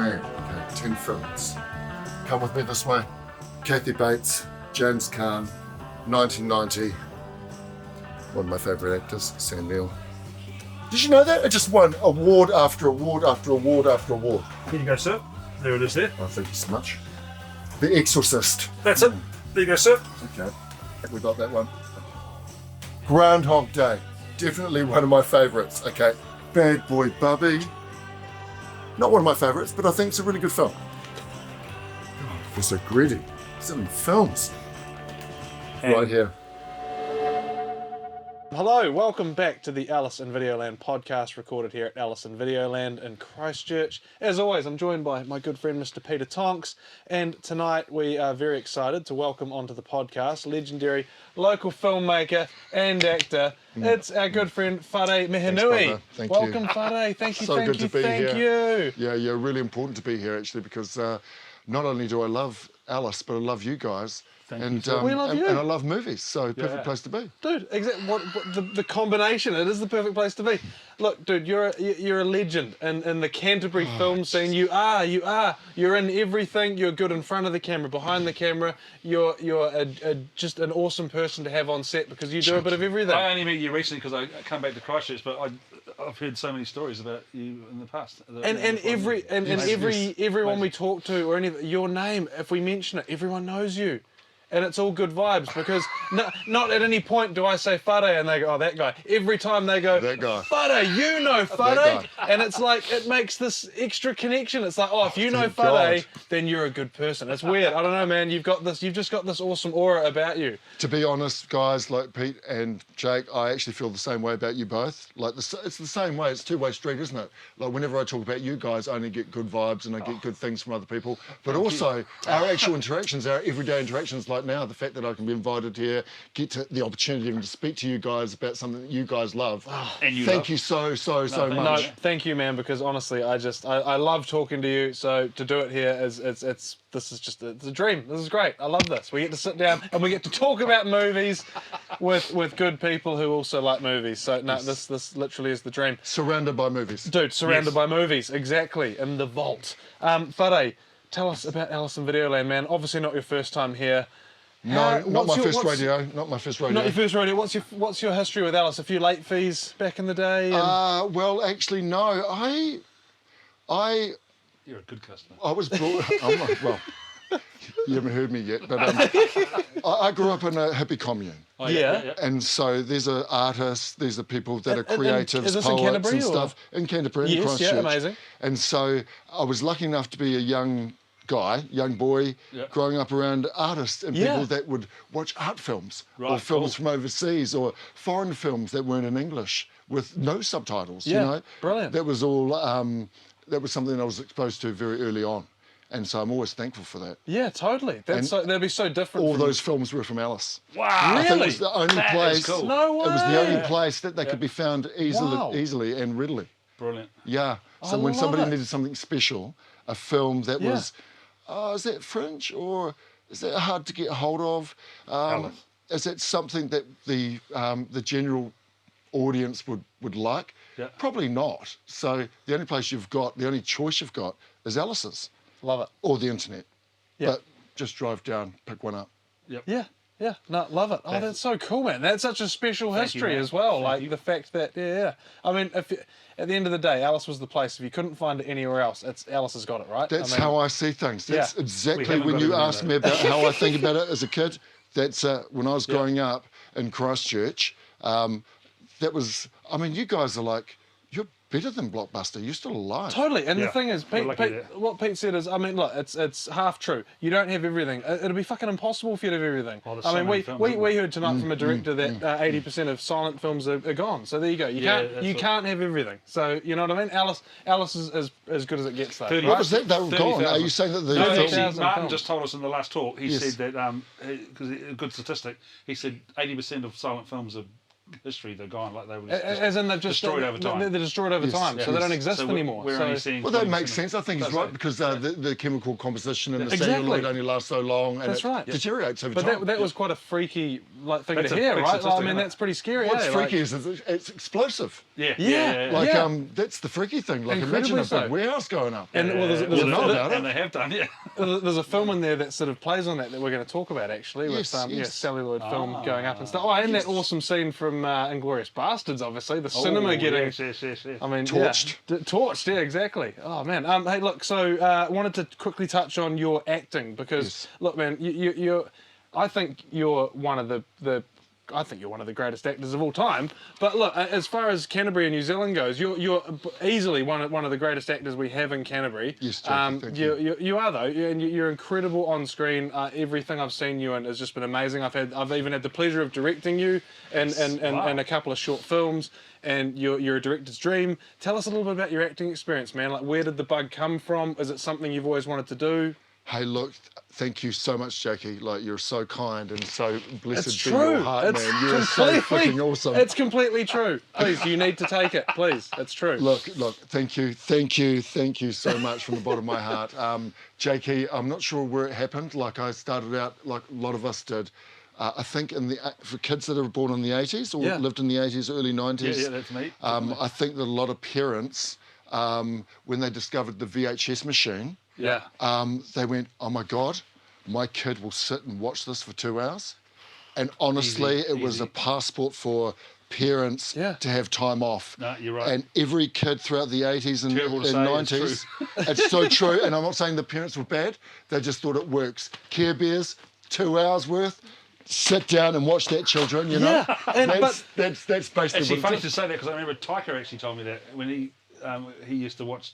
here I am. Okay, 10 films. Come with me this way. Kathy Bates, James Caan, 1990. One of my favourite actors, Sam Neill. Did you know that? It just won award after award after award after award. Here you go, sir. There it is there. Oh, thank you so much. The Exorcist. That's it. There you go, sir. Okay, we got that one. Groundhog Day. Definitely one of my favourites. Okay, Bad Boy Bubby. Not one of my favourites, but I think it's a really good film. God, they're so greedy. So many films. Right here. Hello, welcome back to the Alice in Videoland podcast, recorded here at Alice in Videoland in Christchurch. As always, I'm joined by my good friend Mr. Peter Tonks, and tonight we are very excited to welcome onto the podcast legendary local filmmaker and actor. It's our good friend Whare Mihinui. Thank welcome, you. Whare. Thank you, So thank good you, to be thank here. you. Yeah, really important to be here actually because not only do I love Alice, but I love you guys. Thank and you. We love you. And I love movies, so perfect Yeah. place to be. Dude, what the combination, it is the perfect place to be. Look, dude, you're a legend in the Canterbury film scene. You are. You're in everything. You're good in front of the camera, behind the camera. You're just an awesome person to have on set because you do a bit of everything. I only met you recently because I come back to Christchurch, but I've heard so many stories about you in the past. And everyone we talk to or anything, your name, if we mention it, everyone knows you. And it's all good vibes because not at any point do I say Whare and they go, oh, that guy. Every time they go, That guy. Whare, you know Whare. guy. And it's like, it makes this extra connection. It's like, oh, if you know Thank Whare, God. then you're a good person. It's weird. I don't know, man. You've just got this awesome aura about you. To be honest, guys, like Pete and Jake, I actually feel the same way about you both. Like it's the same way. It's a two-way street, isn't it? Like whenever I talk about you guys, I only get good vibes and I get good things from other people. But also our actual interactions, our everyday interactions, like now, the fact that I can be invited here, get to the opportunity even to speak to you guys about something that you guys love. And you Thank love. you so No, much. No, thank you, man, because honestly, I love talking to you. So to do it here it's a dream. This is great. I love this. We get to sit down and we get to talk about movies with good people who also like movies. So no, this literally is the dream. Surrounded by movies. Dude, surrounded Yes. by movies, exactly, in the vault. Whare, tell us about Alice in Videoland, man. Obviously not your first time here. No, not my first what's- radio. Not my first radio. Not your first rodeo. What's your history with Alice? A few late fees back in the day? And... Well, actually, no. I You're a good customer. was brought. I'm not, well, you haven't heard me yet, but I grew up in a hippie commune. Oh, Yeah. And so these are artists, these are people that are And- creatives, is this in poets Canterbury, and or? stuff. In Canterbury, in Yes, Christchurch. yeah, amazing. And so I was lucky enough to be a young boy, Yeah. growing up around artists and Yeah. people that would watch art films or Right, films cool. from overseas or foreign films that weren't in English with no subtitles, Yeah, you know? brilliant. That was all, that was something I was exposed to very early on. And so I'm always thankful for that. Yeah, totally. That'd be so different. All from- those films were from Alice. Wow. I think it Really? was the only That is place. cool. No way. It was the only place that they could be found Wow. easily and readily. Brilliant. Yeah. So I when love somebody it. needed something special, a film that Yeah. was, is that French or is that hard to get hold of? Alice. Is that something that the general audience would like? Yeah. Probably not. So the only choice you've got is Alice's Love it. or the internet. Yeah. But just drive down, pick one up. Yeah. No, love it. Oh, that's so cool, man. That's such a special Thank you, history man. as well. Thank Like you. the fact that, yeah. I mean, at the end of the day, Alice was the place. If you couldn't find it anywhere else, Alice has got it, right? That's I mean, how I see things. That's Yeah. exactly haven't when got you everything, asked though. me about how I think about it as a kid. That's when I was growing up in Christchurch. That was, I mean, you guys are like, you're better than Blockbuster. You're still alive. Totally, and the Yeah, thing is, we're lucky what Pete said is, I mean, look, it's half true. You don't have everything. It'll be fucking impossible for you to have everything. Oh, there's I so mean, many films, isn't we there? heard tonight from a director that 80% of silent films are gone. So there you go. You Yeah, can't that's you what- can't have everything. So you know what I mean? Alice is as good as it gets, though. 30 What was that? They were gone. 30,000. Are you saying that the No, film... 30,000 Martin films. just told us in the last talk. He Yes. said that because a good statistic. He said 80% of silent films are history. They're gone. Like they were As in they've just destroyed over time. They're destroyed over time, so they don't exist So anymore. We're only seeing Well, that 20% makes of- sense. I think it's That's right it. because the chemical composition in the Exactly. celluloid only lasts so long and That's it right. deteriorates over But time. that was quite a freaky thing That's to a hear, big right? Like, I statistic, mean, isn't that's pretty scary. What's eh? freaky Like, is it's explosive. Yeah. Like Yeah. that's the freaky thing. Like Incredibly imagine a so. big warehouse going up. And well, there's Well, a know about it. And they have done, yeah. There's a film in there that sort of plays on that we're going to talk about actually, with Yes. celluloid film going up and stuff. Oh, and that awesome scene from Inglourious Bastards, obviously, the cinema getting. Yes. I mean, Torched. Torched, yeah, exactly. Oh man. Hey, look. So, I wanted to quickly touch on your acting because, look, man, I think you're one of I think you're one of the greatest actors of all time. But look, as far as Canterbury and New Zealand goes, you're easily one of the greatest actors we have in Canterbury. Yes, Jackie, thank you. You are though, and you're incredible on screen. Everything I've seen you in has just been amazing. I've even had the pleasure of directing you in a couple of short films. And you're a director's dream. Tell us a little bit about your acting experience, man. Like, where did the bug come from? Is it something you've always wanted to do? Hey, look, thank you so much, Jackie. Like, you're so kind and so blessed It's be true. your heart, It's man. You're so fucking awesome. It's completely true. Please, you need to take it. Please, it's true. Look, thank you so much from the bottom of my heart. Jackie, I'm not sure where it happened. Like, I started out like a lot of us did. I think for kids that are born in the 80s or lived in the 80s, early 90s. Yeah, that's me. I think that a lot of parents, when they discovered the VHS machine, they went, oh my God, my kid will sit and watch this for 2 hours. And honestly, it was a passport for parents to have time off. No, you're right. And every kid throughout the 80s and Terrible to say, 90s, it's so true. And I'm not saying the parents were bad, they just thought it works. Care Bears, 2 hours worth. Sit down and watch that, children. You know, that's basically Actually, what funny it to is. say that because I remember Tyker actually told me that when he used to watch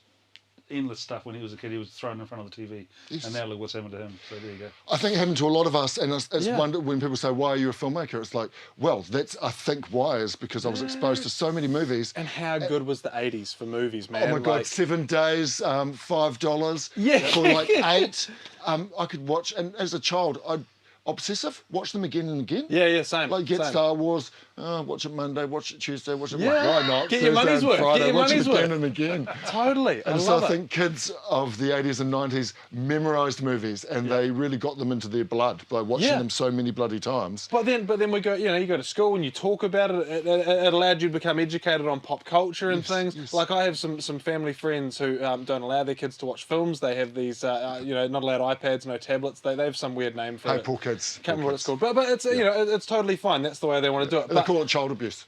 endless stuff when he was a kid. He was thrown in front of the TV, and now look what's happened to him. So there you go. I think it happened to a lot of us, and it's wonder when people say, "Why are you a filmmaker?" It's like, well, that's I think why is because I was exposed to so many movies. And how good was the '80s for movies, man? Oh my God, 7 days, $5 Yeah. for like 8. I could watch, and as a child, I'd obsessive, watch them again and again. Yeah, same. Like get same. Star Wars, watch it Monday, watch it Tuesday, watch it Yeah. why not? Get your Thursday money's and worth, get Friday, your watch money's it again worth. and again. Totally. And so I think kids of the 80s and 90s memorised movies, and they really got them into their blood by watching them so many bloody times. But then we go, you go to school and you talk about it. It allowed you to become educated on pop culture and things. Yes. Like I have some family friends who don't allow their kids to watch films. They have these, not allowed iPads, no tablets. They have some weird name for Hey, it. poor kids. Can't remember what it's called. But it's it's totally fine. That's the way they want to do it. They But, call it child abuse.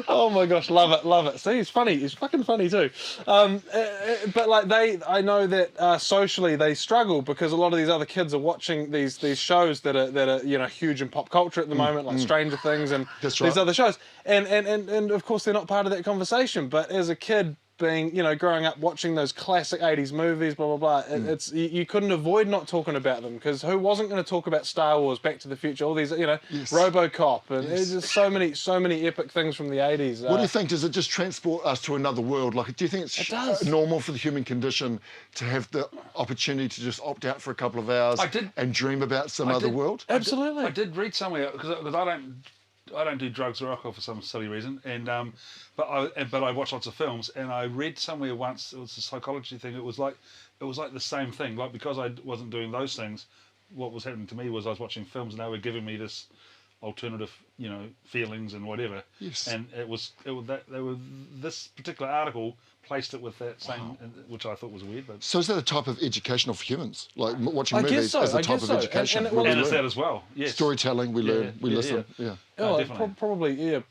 oh my gosh, love it. See, he's funny. He's fucking funny too. But like I know that socially they struggle because a lot of these other kids are watching these shows that are huge in pop culture at the moment, like Stranger Things and these other shows, and of course they're not part of that conversation. But as a kid, being growing up watching those classic 80s movies, blah blah blah, it's you couldn't avoid not talking about them because who wasn't going to talk about Star Wars, Back to the Future, all these RoboCop, and there's just so many epic things from the 80s. What do you think? Does it just transport us to another world? Like, do you think It does. normal for the human condition to have the opportunity to just opt out for a couple of hours and dream about some other world? Absolutely. I did read somewhere because I don't do drugs or alcohol for some silly reason, and but I watch lots of films, and I read somewhere once it was a psychology thing. It was like the same thing. Like because I wasn't doing those things, what was happening to me was I was watching films, and they were giving me this alternative, feelings and whatever. Yes. And this particular article placed it with that same, which I thought was weird. But So is that a type of education for humans? Like watching I guess movies so, is a I type guess of so. education. And where we and it's learn. that as well. Yes. Storytelling, we learn, we listen. Yeah. No, Oh, definitely. probably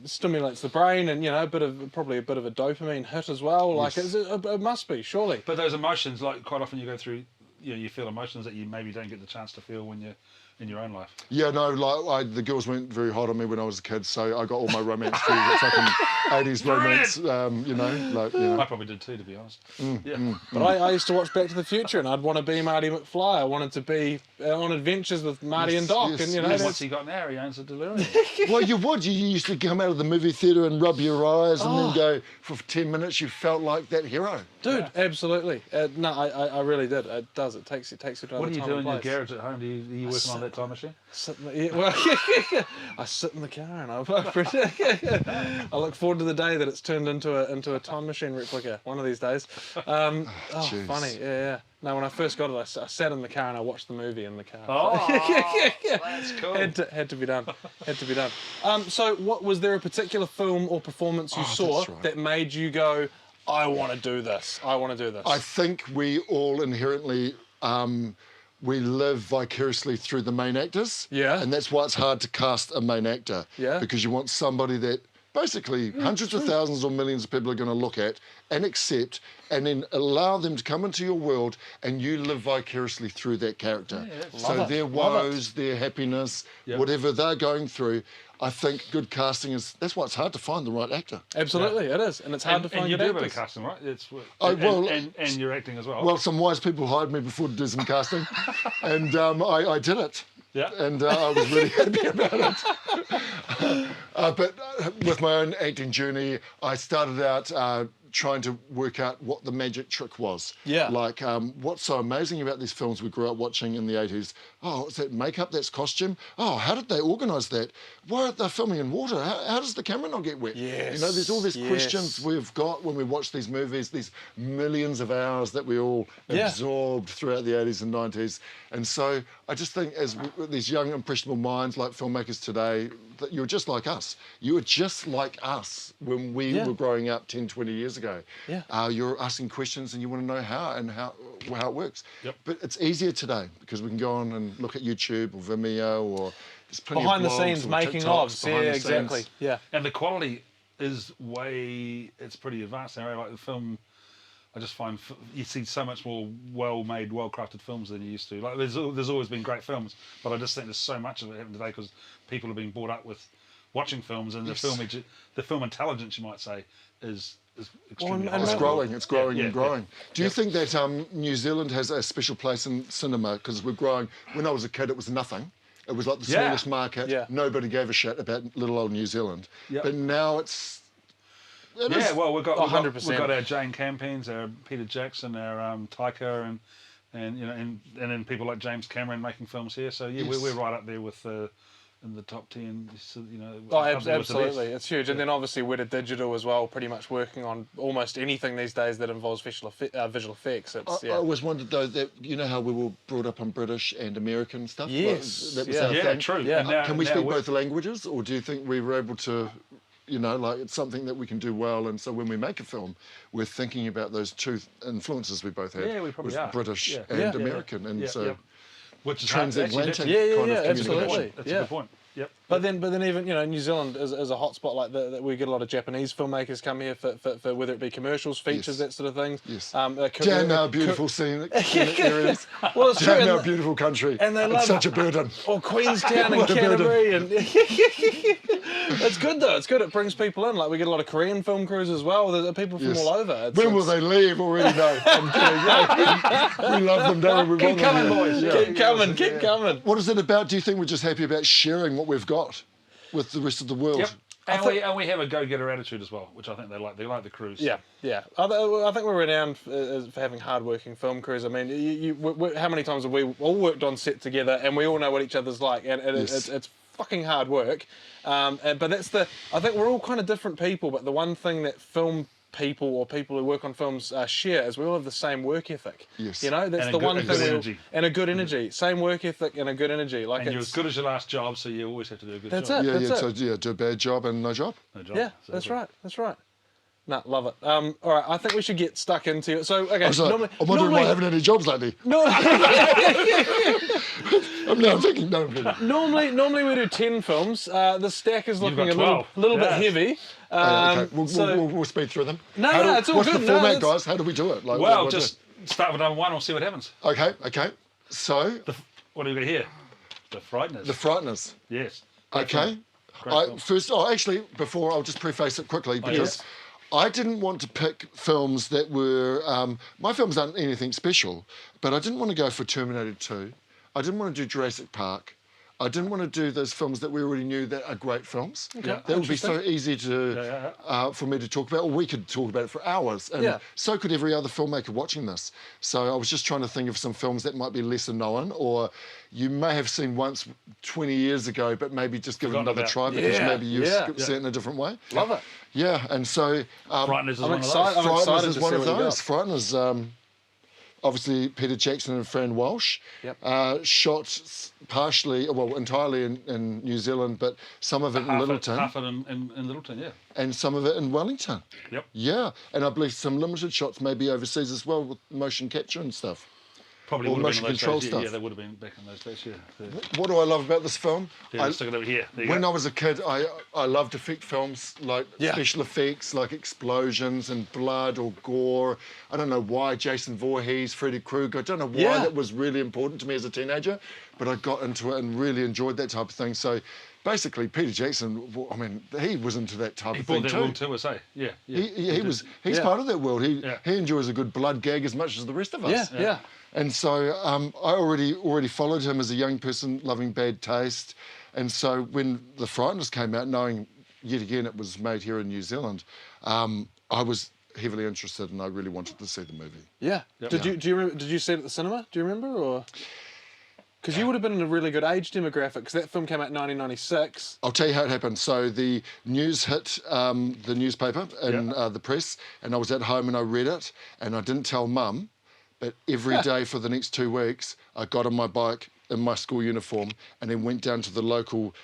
stimulates the brain and probably a bit of a dopamine hit as well. Like it must be surely. But those emotions, like quite often you go through, you feel emotions that you maybe don't get the chance to feel when you're in your own life. Yeah, no, like the girls weren't very hot on me when I was a kid, so I got all my romance through the fucking 80s romance, I probably did too, to be honest. But I used to watch Back to the Future and I'd want to be Marty McFly. I wanted to be on adventures with Marty and Doc, yes, and What's that's he got now? He owns a DeLorean. Well, you would. You used to come out of the movie theatre and rub your eyes and then go, for 10 minutes, you felt like that hero. dude, absolutely. No, I really did. It does. It takes you to What another are you time doing in and your place. garage at home? Are you working on that that time machine? I sit in the car and I look forward to the day that it's turned into a time machine replica one of these days. Jeez. Funny, yeah. No, when I first got it, I sat in the car and I watched the movie in the car. Oh, that's cool. Had to be done. Had to be done. So, was there a particular film or performance you saw that made you go, I want to do this. I want to do this. I think we all inherently we live vicariously through the main actors. Yeah. And that's why it's hard to cast a main actor. Yeah. Because you want somebody that basically hundreds of thousands or millions of people are going to look at and accept, and then allow them to come into your world and you live vicariously through that character. Yeah, so their woes, their happiness, whatever they're going through, I think good casting that's why it's hard to find the right actor. Absolutely, it is. And it's hard to find and you good do a bit of actors. casting, right? And you're acting as well. Well, some wise people hired me before to do some casting, and I did it. Yeah. And I was really happy about it. But with my own acting journey, I started out trying to work out what the magic trick was. Yeah. Like, what's so amazing about these films we grew up watching in the 80s? Oh, is that makeup? That's costume? Oh, how did they organise that? Why are they filming in water? How does the camera not get wet? Yes. You know, there's all these questions we've got when we watch these movies, these millions of hours that we all absorbed throughout the 80s and 90s. And so I just think as these young, impressionable minds like filmmakers today, that you're just like us. You were just like us when we were growing up 10, 20 years ago. Yeah. You're asking questions and you want to know how it works. Yep. But it's easier today because we can go on and look at YouTube or Vimeo or there's plenty Behind of the blogs scenes, or making TikToks ofs. behind Yeah, the exactly. scenes. Yeah. And the quality is it's pretty advanced now. Like the film, I just find you see so much more well-made, well-crafted films than you used to. Like there's always been great films, but I just think there's so much of it happening today because people are being brought up with watching films, and the film intelligence, you might say, is extremely high. It's growing, it's growing and growing. Yeah. Do you think that New Zealand has a special place in cinema? Because we're growing. When I was a kid, it was nothing. It was like the smallest market. Yeah. Nobody gave a shit about little old New Zealand. Yep. But now it's... Well, we've got 100%. we've got our Jane Campions, our Peter Jackson, our Taika, and you know, and then people like James Cameron making films here. So we're right up there with in the top 10. You know. Absolutely, it's huge. And then obviously Weta Digital as well, pretty much working on almost anything these days that involves visual effects. I always wondered though that you know how we were brought up on British and American stuff. Yes, that was our thing. True. Yeah. Can we speak both languages, or do you think we were able to? You know, like it's something that we can do well, and so when we make a film, we're thinking about those two influences we both had. Yeah, we probably are. British Yeah. and American, and so which is transatlantic hard, kind of absolutely. communication. That's a good point. Yep. But then even New Zealand is a hotspot like that. We get a lot of Japanese filmmakers come here for whether it be commercials, features, that sort of things. Yes. Damn our beautiful scenic areas. Well, it's true. Damn our beautiful country. And they love it's such a burden. Or Queenstown and Canterbury, and it's good though. It's good. It brings people in. Like we get a lot of Korean film crews as well. There's people from all over. When will they leave? Already know. I'm kidding. We love them, don't we? Keep coming, boys. Keep coming. What is it about? Do you think we're just happy about sharing what we've got with the rest of the world? Yep. And we have a go-getter attitude as well, which I think they like. They like the crews. Yeah. I think we're renowned for having hard-working film crews. I mean, how many times have we all worked on set together, and we all know what each other's like, and it's fucking hard work. But I think we're all kind of different people, but the one thing that film people or people who work on films share is we all have the same work ethic. Yes. You know, that's And the a good- one and thing. good energy. And a good energy. Same work ethic and a good energy. Like And you're as good as your last job, so you always have to do a good That's job. it. So do a bad job and no job. No job. Yeah, So that's right. That's right. No, love it. All right, I think we should get stuck into it. So, okay, I'm wondering why I haven't had any jobs lately. I'm thinking, no. Normally we do 10 films. The stack is You've looking a got 12. little bit heavy. Okay, we'll speed through them. No, it's all what's good. the No, format, that's- guys? How do we do it? Like, Well, what just start with number one. We'll see what happens. Okay. So, What are we going to hear? The Frighteners. The Frighteners. Yes. Okay. Great film. Actually, before I'll just preface it quickly because yes. I didn't want to pick films that were. My films aren't anything special, but I didn't want to go for Terminator 2. I didn't want to do Jurassic Park. I didn't want to do those films that we already knew that are great films. Okay. That would be so easy to Yeah. for me to talk about, or we could talk about it for hours, and Yeah. so could every other filmmaker watching this. So I was just trying to think of some films that might be lesser known, or you may have seen once 20 years ago, but maybe just give it Forgotten another about. try because Yeah, maybe you yeah. see it in a different way. Love it. Yeah, and so Frighteners is I'm one excited. of those. I'm Frighteners excited is to one see of what you those. got. Frighteners, obviously Peter Jackson and Fran Walsh, Yep. shot partially, well, entirely in New Zealand, but some of it in Littleton, Half it in Littleton, yeah. and some of it in Wellington. Yep. Yeah, and I believe some limited shots maybe overseas as well with motion capture and stuff. Probably Or would have been motion in those control days. stuff. Yeah, they would have been back in those days, yeah. What do I love about this film? Yeah, stick it over here. There you When go. I was a kid, I loved effect films, like Yeah. special effects, like explosions and blood or gore. I don't know why Jason Voorhees, Freddy Krueger, I don't know why Yeah. that was really important to me as a teenager, but I got into it and really enjoyed that type of thing. So basically, Peter Jackson, I mean, he was into that type He of thing brought that too. world to us, eh? Yeah. He's Yeah. part of that world. He Yeah. enjoys a good blood gag as much as the rest of us. Yeah. And so I already followed him as a young person, loving bad taste. And so when The Frighteners came out, knowing yet again it was made here in New Zealand, I was heavily interested and I really wanted to see the movie. Yeah. Yep. Did you see it at the cinema? Do you remember, or? Because you would have been in a really good age demographic, because that film came out in 1996. I'll tell you how it happened. So the news hit the newspaper and the press, and I was at home and I read it, and I didn't tell Mum, but every day for the next 2 weeks, I got on my bike in my school uniform and then went down to the local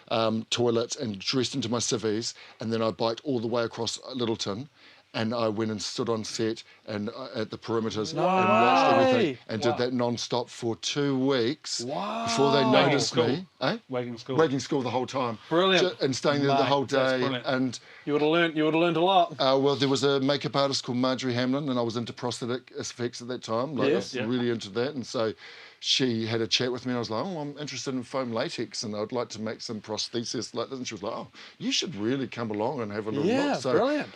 toilets and dressed into my civvies, and then I biked all the way across Littleton. And I went and stood on set and at the perimeters and watched everything and did that non-stop for 2 weeks before they noticed School. me. Eh? Wagging school. Wagging school the whole time. Brilliant. And staying there the Mate, whole that's day. brilliant. And You would have learned a lot. well, there was a makeup artist called Marjorie Hamlin, and I was into prosthetic effects at that time. Like, Yes. I was really into that. And so she had a chat with me, and I was like, oh, I'm interested in foam latex, and I'd like to make some prosthesis like this. And she was like, oh, you should really come along and have a little Yeah, look. So brilliant.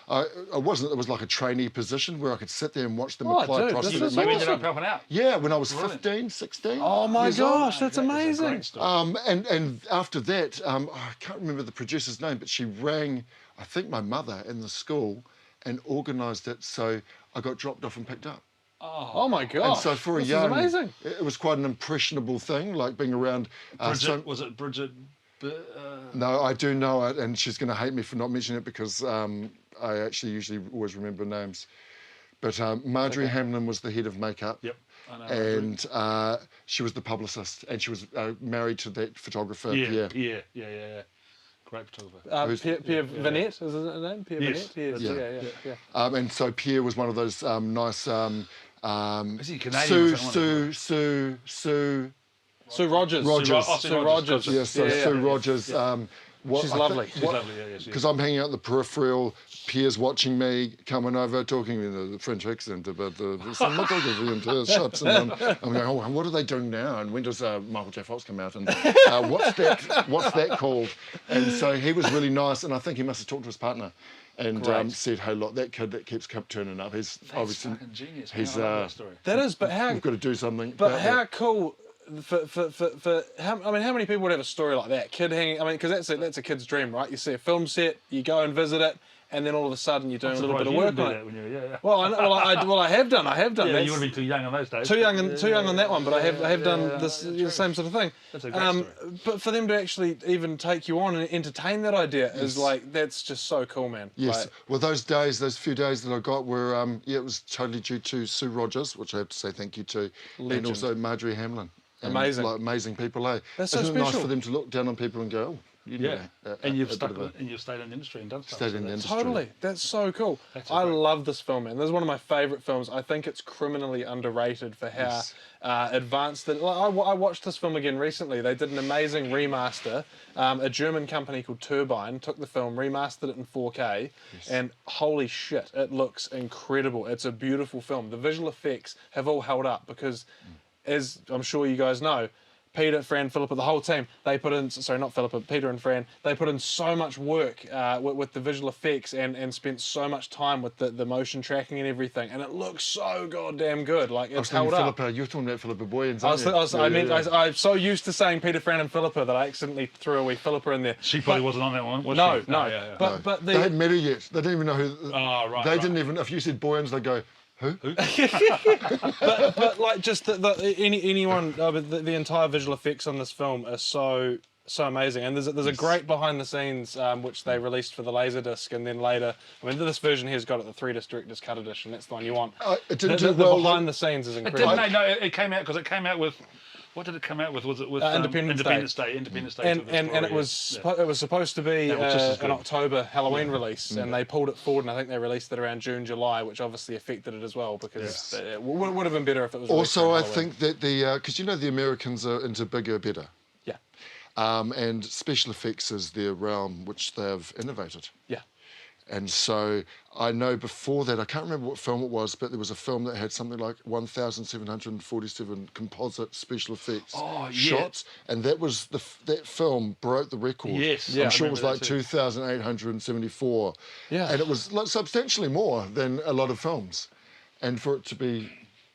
it was like a trainee position where I could sit there and watch them Oh, apply dude, this prosthetic is You makeup. ended up awesome. helping out. Yeah, when I was Brilliant. 15, 16. Oh my years old. gosh, that's That is a amazing. great story. And after that, I can't remember the producer's name, but she rang, I think, my mother in the school and organised it so I got dropped off and picked up. Oh my gosh. And so for a this young, is amazing. it was quite an impressionable thing, like being around. Bridget, was it Bridget? No, I do know it, and she's going to hate me for not mentioning it because I actually usually always remember names. But Marjorie Hamlin was the head of makeup. Yep. I know. And she was the publicist, and she was married to that photographer, Pierre. Yeah. Great photographer. Pierre Vinet, is his name? Pierre Yes, Vinet? that's Yes. it. Yeah. And so Pierre was one of those nice. Is he Canadian or something? Sue. Sue Rogers. Rogers. Sue Rogers. Yeah, so Yeah, Sue yeah. Rogers. She's lovely. She's lovely, yeah, she is. Because I'm hanging out in the peripheral, Pierre's watching me, coming over, talking in the French accent about the cinematography and the shots. And I'm going, oh, what are they doing now? And when does Michael J. Fox come out? And what's that called? And so he was really nice, and I think he must have talked to his partner and said, hey, look, that kid that keeps turning up, he's That's obviously, fucking genius. he's, I love that story. That is, but how? we've got to do something. But about how that. cool for how many people would have a story like that? Kid hanging. I mean, because that's a kid's dream, right? You see a film set, you go and visit it, and then all of a sudden you're doing a little bit of work on it. Well, I have done. Yeah, That's- you would have been too young on those days. too young on that one, but I have done the same sort of thing. That's a great story. But for them to actually even take you on and entertain that idea is like, that's just so cool, man. Yes. Like, Well, those few days that I got were, it was totally due to Sue Rogers, which I have to say thank you to, Legend. and also Marjorie Hamlin. And, Amazing. like, amazing people, eh? That's so Isn't it nice special. for them to look down on people and go, oh, you know, Yeah, and you've stayed in the industry and done stuff. Stayed in the industry. Totally, that's so cool. That's I great. love this film, man. This is one of my favourite films. I think it's criminally underrated for how advanced it. Like, I watched this film again recently. They did an amazing remaster. A German company called Turbine took the film, remastered it in 4K, and holy shit, it looks incredible. It's a beautiful film. The visual effects have all held up because, as I'm sure you guys know, Peter, Fran, Philippa, the whole team, they put in, sorry, not Philippa, Peter and Fran, they put in so much work with the visual effects and spent so much time with the motion tracking and everything, and it looks so goddamn good. Like, it's held up. Philippa, you're talking about Philippa Boyens, I'm so used to saying Peter, Fran, and Philippa that I accidentally threw a wee Philippa in there. She probably wasn't on that one, was No, she? no. Yeah. But they hadn't met her yet. They didn't even know who. Oh, right. They right. didn't even. If you said Boyens, they'd go, who? but like just anyone, the entire visual effects on this film are so amazing, and there's a great behind the scenes which they released for the Laserdisc, and then later, I mean, this version here's got it, the 3-disc director's cut edition. That's the one you want. It didn't the do well. behind the scenes is incredible. It came out because it came out with. What did it come out with? Was it with Independence Day? Independence Day. And it was supposed to be an October Halloween release, and they pulled it forward, and I think they released it around June, July, which obviously affected it as well, because it would have been better if it was. Also, I think that because the Americans are into bigger, better. Yeah. And special effects is their realm, which they've innovated. Yeah. And so I know before that, I can't remember what film it was, but there was a film that had something like 1,747 composite special effects shots, and that was that film broke the record. Yes, I'm sure it was like 2,874. Yeah, and it was like substantially more than a lot of films, and for it to be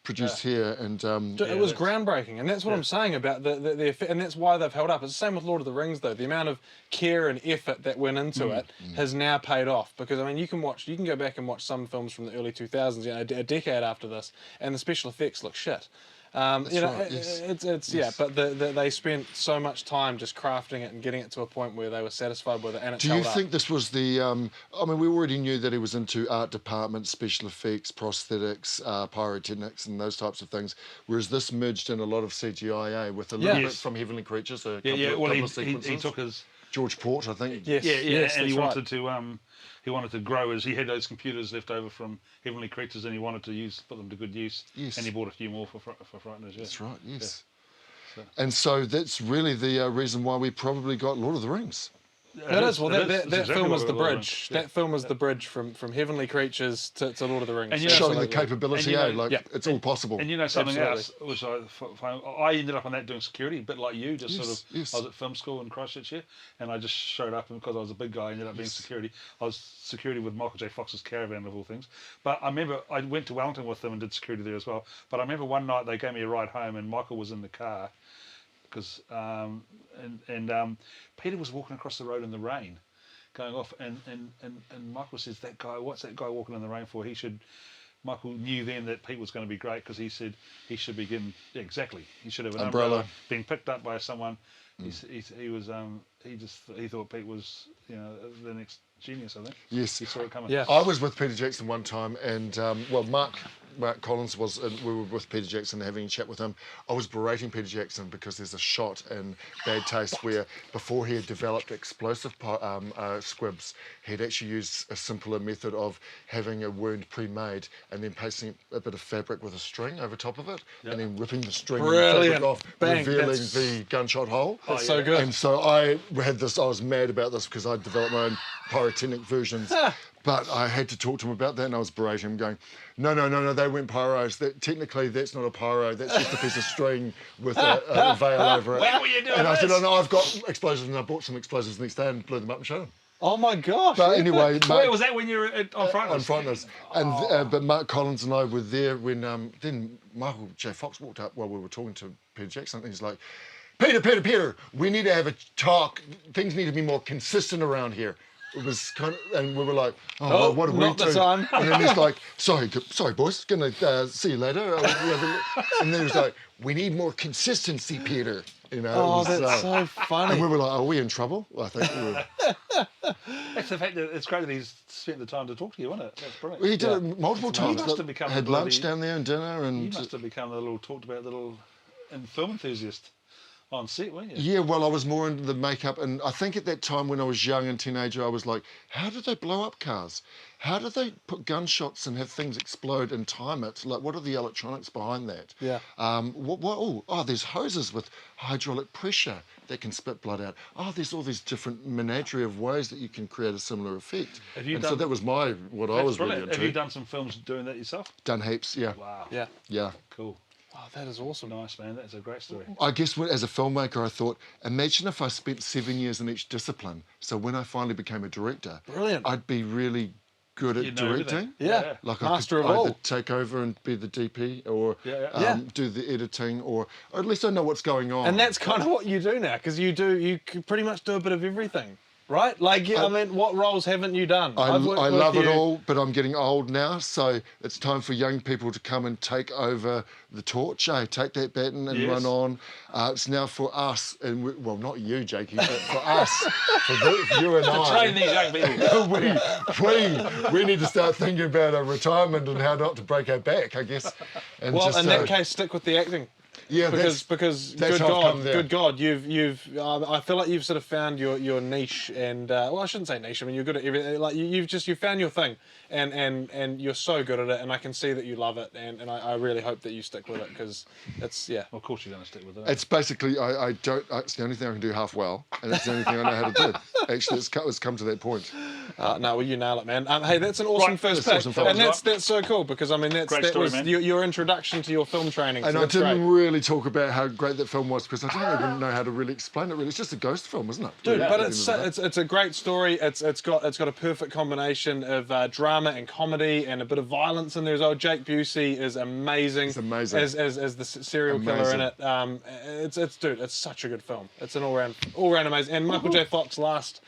produced here, and it was groundbreaking, and that's what I'm saying about the effect, and that's why they've held up. It's the same with Lord of the Rings, though. The amount of care and effort that went into it has now paid off, because I mean, you can go back and watch some films from the early 2000s, a decade after this, and the special effects look shit. But they spent so much time just crafting it and getting it to a point where they were satisfied with it, and it's Do you held think up. this was the? I mean, we already knew that he was into art department, special effects, prosthetics, pyrotechnics, and those types of things. Whereas this merged in a lot of CGI with a little bit from Heavenly Creatures. Well, couple of he sequences. took his. George Port, I think. Yes, and he that's wanted to. He wanted to grow as he had those computers left over from Heavenly Creatures, and he wanted to put them to good use. Yes. And he bought a few more for Frighteners. Yeah. That's right. Yes. Yeah. And so that's really the reason why we probably got Lord of the Rings. It is. Well, that exactly film what is we the were learning. bridge. That film is the bridge from Heavenly Creatures to Lord of the Rings. And Showing the Absolutely. capability, it's all possible. And something Absolutely. else, which I ended up on that doing security, a bit like you, just Yes, sort of. yes. I was at film school in Christchurch here, and I just showed up, and because I was a big guy, I ended up being security. I was security with Michael J. Fox's Caravan of all things. But I remember I went to Wellington with them and did security there as well. But I remember one night they gave me a ride home, and Michael was in the car, because Peter was walking across the road in the rain, going off, and Michael says, "That guy, what's that guy walking in the rain for? Michael knew then that Pete was going to be great, because he said he should be getting exactly. He should have an umbrella being picked up by someone. He thought Pete was the next genius. I think. Yes, he saw it coming. Yeah. I was with Peter Jackson one time, and Mark Collins was, and we were with Peter Jackson having a chat with him. I was berating Peter Jackson because there's a shot in Bad Taste where, before he had developed explosive squibs, he'd actually used a simpler method of having a wound pre-made and then pasting a bit of fabric with a string over top of it, and then ripping the string and the fabric off, Bang. revealing the gunshot hole. That's so good. And so I was mad about this because I'd developed my own pyrotechnic versions. But I had to talk to him about that, and I was berating him, going, no, they weren't pyros. Technically, that's not a pyro. That's just a piece of string with a veil over it. When were you doing and I said, this? oh, no, I've got explosives, and I bought some explosives the next day and blew them up and showed him. Oh my gosh! But anyway, Wait, was that when you were on Frighteners? on Frighteners. And but Mark Collins and I were there when then Michael J. Fox walked up while we were talking to Peter Jackson, and he's like, Peter, we need to have a talk. Things need to be more consistent around here. It was kind of, and we were like, oh, well, what do we not do? the time. And then he's like, sorry, boys, gonna see you later. And then he was like, we need more consistency, Peter. Oh, that's so funny. And we were like, are we in trouble? I think we were. That's the fact that it's great that he's spent the time to talk to you, isn't it? That's brilliant. He did it multiple times. must have become had a lunch bloody- down there and dinner, and You must have become a little talked about little film enthusiast on set, weren't you? yeah, well, I was more into the makeup, and I think at that time when I was young and teenager, I was like, how do they blow up cars? How do they put gunshots and have things explode and time it? Like, what are the electronics behind that? Yeah. There's hoses with hydraulic pressure that can spit blood out. Oh, there's all these different menagerie of ways that you can create a similar effect. So that was what I was really brilliant. into. Have you done some films doing that yourself? Done heaps, yeah. Wow. Yeah. Yeah. Cool. Oh, that is awesome. Nice, man. That's a great story. I guess as a filmmaker, I thought, imagine if I spent 7 years in each discipline. So when I finally became a director, Brilliant. I'd be really good You at know everything. directing. Yeah. Like Master I of could all. either take over and be the DP or Yeah. do the editing, or at least I know what's going on. And that's kind of what you do now, because you can pretty much do a bit of everything, right? Like, I mean, what roles haven't you done? I I've worked with love it you- all, but I'm getting old now, so it's time for young people to come and take over the torch. Take that baton and Yes. run on. It's now for us, and well, not you, Jakey, but for us, for you and I. Train these young people. we need to start thinking about our retirement and how not to break our back, I guess. And Well, just, in that case, stick with the acting. yeah, Because that's good how I've come God, there. good God, you've I feel like you've sort of found your niche, and well, I shouldn't say niche. I mean, you're good at everything. Like you've found your thing, and you're so good at it, and I can see that you love it, and I really hope that you stick with it, because it's Well, of course you're going to stick with it. It's basically I don't. It's the only thing I can do half well, and it's the only thing I know how to do. Actually, it's come to that point. no, well, you nail it, man. Hey, that's an awesome Right, first that's pick, awesome film. and that's so cool, because I mean that story, was man. your introduction to your film training. And so I that's didn't great. really talk about how great that film was, because I don't even know how to really explain it. Really, it's just a ghost film, isn't it? Dude, Really, but at the end of the day. it's a great story. It's got a perfect combination of drama and comedy and a bit of violence in there as well. Jake Busey is amazing. He's amazing. As the serial killer in it. It's such a good film. It's an all round amazing. And Michael J. Fox last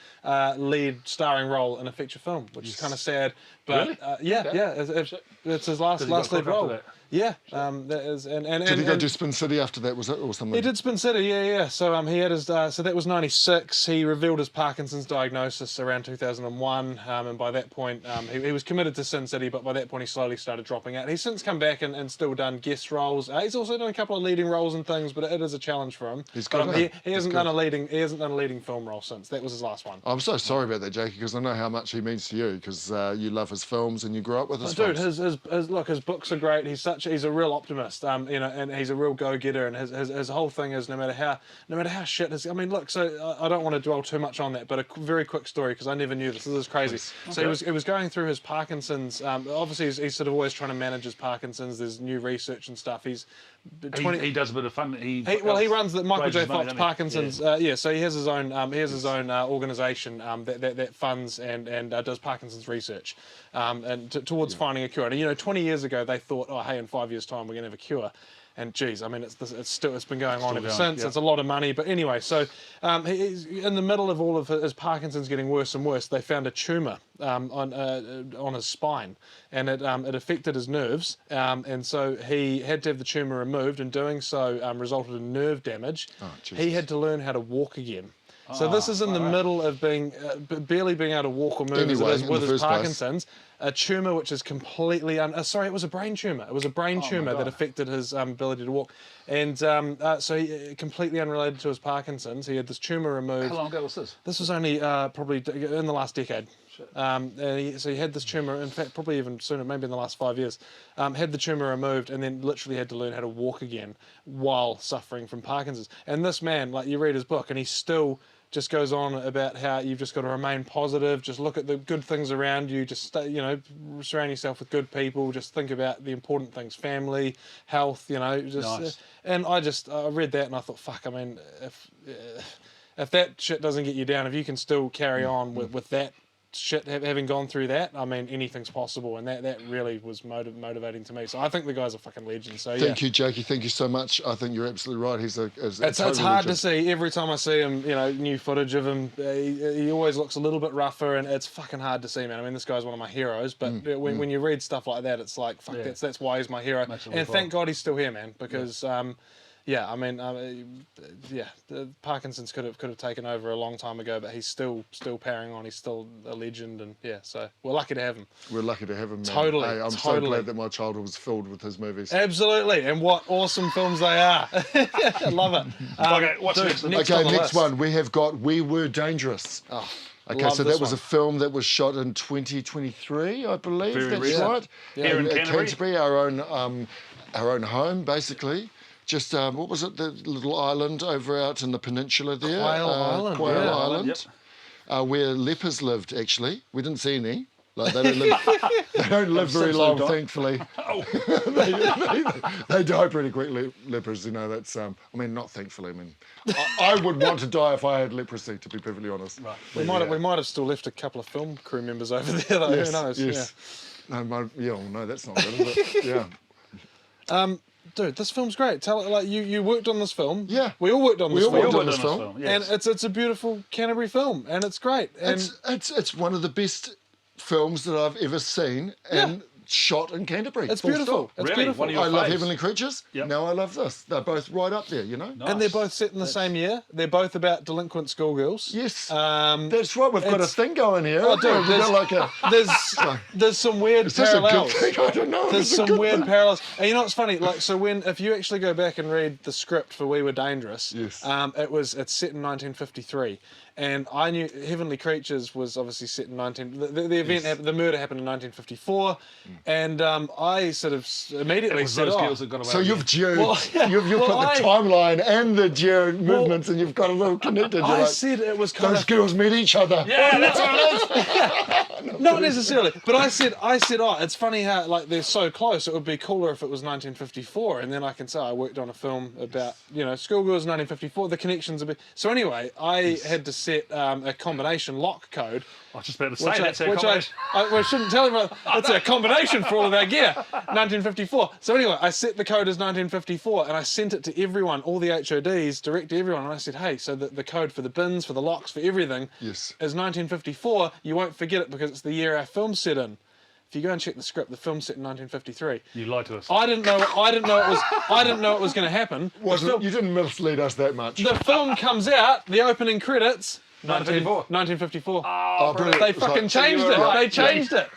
lead starring role in a feature film, which is kind of sad. But Really? it's his last Has he got lead after role. that? Yeah, that is and Did he go do Spin City after that? Was it or something? he did Spin City, yeah. So he had his so that was '96. He revealed his Parkinson's diagnosis around 2001, and by that point he was committed to Sin City, but by that point he slowly started dropping out. He's since come back and still done guest roles. He's also done a couple of leading roles and things, but it is a challenge for him. He's But, good, he eh? hasn't He's done good. he hasn't done a leading film role since. That was his last one. I'm so sorry about that, Jakey, because I know how much he means to you, because you love his films and you grew up with his Dude, films. his books are great. He's a real optimist, and he's a real go-getter. And his whole thing is no matter how shit his. I mean, look. So I don't want to dwell too much on that, but a very quick story, because I never knew this. This is crazy. So he was going through his Parkinson's. Obviously, he's sort of always trying to manage his Parkinson's. There's new research and stuff. He's 20. He does a bit of fun. He Runs the Michael J. raises money, Fox doesn't he? Parkinson's. So he has his own organisation that funds and does Parkinson's research, and towards finding a cure. And 20 years ago they thought, oh hey, in 5 years' time we're gonna have a cure. And geez, I mean, it's been going on ever since. yeah. It's a lot of money, but anyway. So he's in the middle of all of his Parkinson's getting worse and worse. They found a tumor on his spine, and it affected his nerves. And so he had to have the tumor removed. And doing so resulted in nerve damage. Oh, Jesus. He had to learn how to walk again. So this is in the middle of being barely being able to walk or move Anyway, as it is in with the his first place. Parkinson's. A tumor which is completely it was a brain tumor. It was a brain tumor that affected his ability to walk, and so he, completely unrelated to his Parkinson's. He had this tumor removed. How long ago was this? This was only probably in the last decade. So he had this tumor, in fact, probably even sooner, maybe in the last 5 years, had the tumor removed, and then literally had to learn how to walk again while suffering from Parkinson's. And this man, like, you read his book, and he still just goes on about how you've just got to remain positive, just look at the good things around you, just stay, surround yourself with good people, just think about the important things, family, health, just. Nice. And I read that and I thought, fuck, I mean, if that shit doesn't get you down, if you can still carry on with that shit, having gone through that, I mean, anything's possible, and that really was motivating to me. So I think the guy's a fucking legend. So Thank you, Jakey. Thank you so much. I think you're absolutely right. He's a It's total hard legend. to see. Every time I see him, new footage of him, he always looks a little bit rougher, and it's fucking hard to see, man. I mean, this guy's one of my heroes, but when you read stuff like that, it's like, fuck, that's why he's my hero. Makes it And worthwhile. thank God he's still here, man, because the Parkinson's could have taken over a long time ago, but he's still powering on. He's still a legend, and so we're lucky to have him. We're lucky to have him, man. Totally, Hey, I'm so totally. glad that my childhood was filled with his movies. Absolutely, and what awesome films they are. I love it. Okay, what's next? next Okay, on the next list. one. We have got We Were Dangerous. Oh, Okay, love so this that was one. a film that was shot in 2023, I believe. Very That's recent. right. Here in Canterbury. our own home, basically. Just what was it? The little island over out in the peninsula there. Quail Island, Quail yeah. Island. Yep. Where lepers lived. Actually, we didn't see any. Like they don't live, they don't live very Simply long, die. thankfully. Oh, They die pretty quickly. Lepers, you know. That's I mean, not thankfully. I mean, I would want to die if I had leprosy, to be perfectly honest. right. We might have still left a couple of film crew members over there though. Yes, Who knows? yes. Well, no, that's not good, is it? Yeah. Yeah. Dude, this film's great. You worked on this film. Yeah. We all worked on this all film. worked on Done this film. Yes. And it's a beautiful Canterbury film, and it's great. And It's one of the best films that I've ever seen, and shot in Canterbury. it's full beautiful. stop. It's Really? beautiful. One of your I love faves? Heavenly Creatures. Yep. Now I love this. They're both right up there, you know. Nice. And they're both set in the same year. They're both about delinquent schoolgirls. Yes. Um, That's right. We've got a it's- thing going here. Oh, dude, We've got like a. there's some weird Is this a good parallels. thing? I don't know. There's It's a some good weird thing. parallels. And you know what's funny? Like, so if you actually go back and read the script for We Were Dangerous, Yes. it's set in 1953, and I knew Heavenly Creatures was obviously set in the event happened, the murder happened in 1954, and I sort of It immediately was said, those "Oh, girls that got away. So with you've it. geo, Well, yeah. you've Well, put the timeline and the geo movements, and you've got a little connected. You're I like, said it was kind those of girls meet each other. Yeah, that's what it is. not necessarily, but I said, oh, it's funny how like they're so close. It would be cooler if it was 1954, and then I can say I worked on a film about schoolgirls 1954. The connections a bit. So anyway, I had to set a combination lock code. I was just about to say that's our Which combination. I shouldn't tell everyone. It's a combination for all of our gear. 1954. So anyway, I set the code as 1954, and I sent it to everyone, all the HODs, direct to everyone. And I said, hey, so the code for the bins, for the locks, for everything Yes. is 1954. You won't forget it because it's the year our film's set in. If you go and check the script, the film's set in 1953. You lied to us. I didn't know it was going to happen. You didn't mislead us that much. The film comes out. The opening credits. 1954. 1954. Oh, brilliant. They It's like- fucking changed you were it. right. They changed it.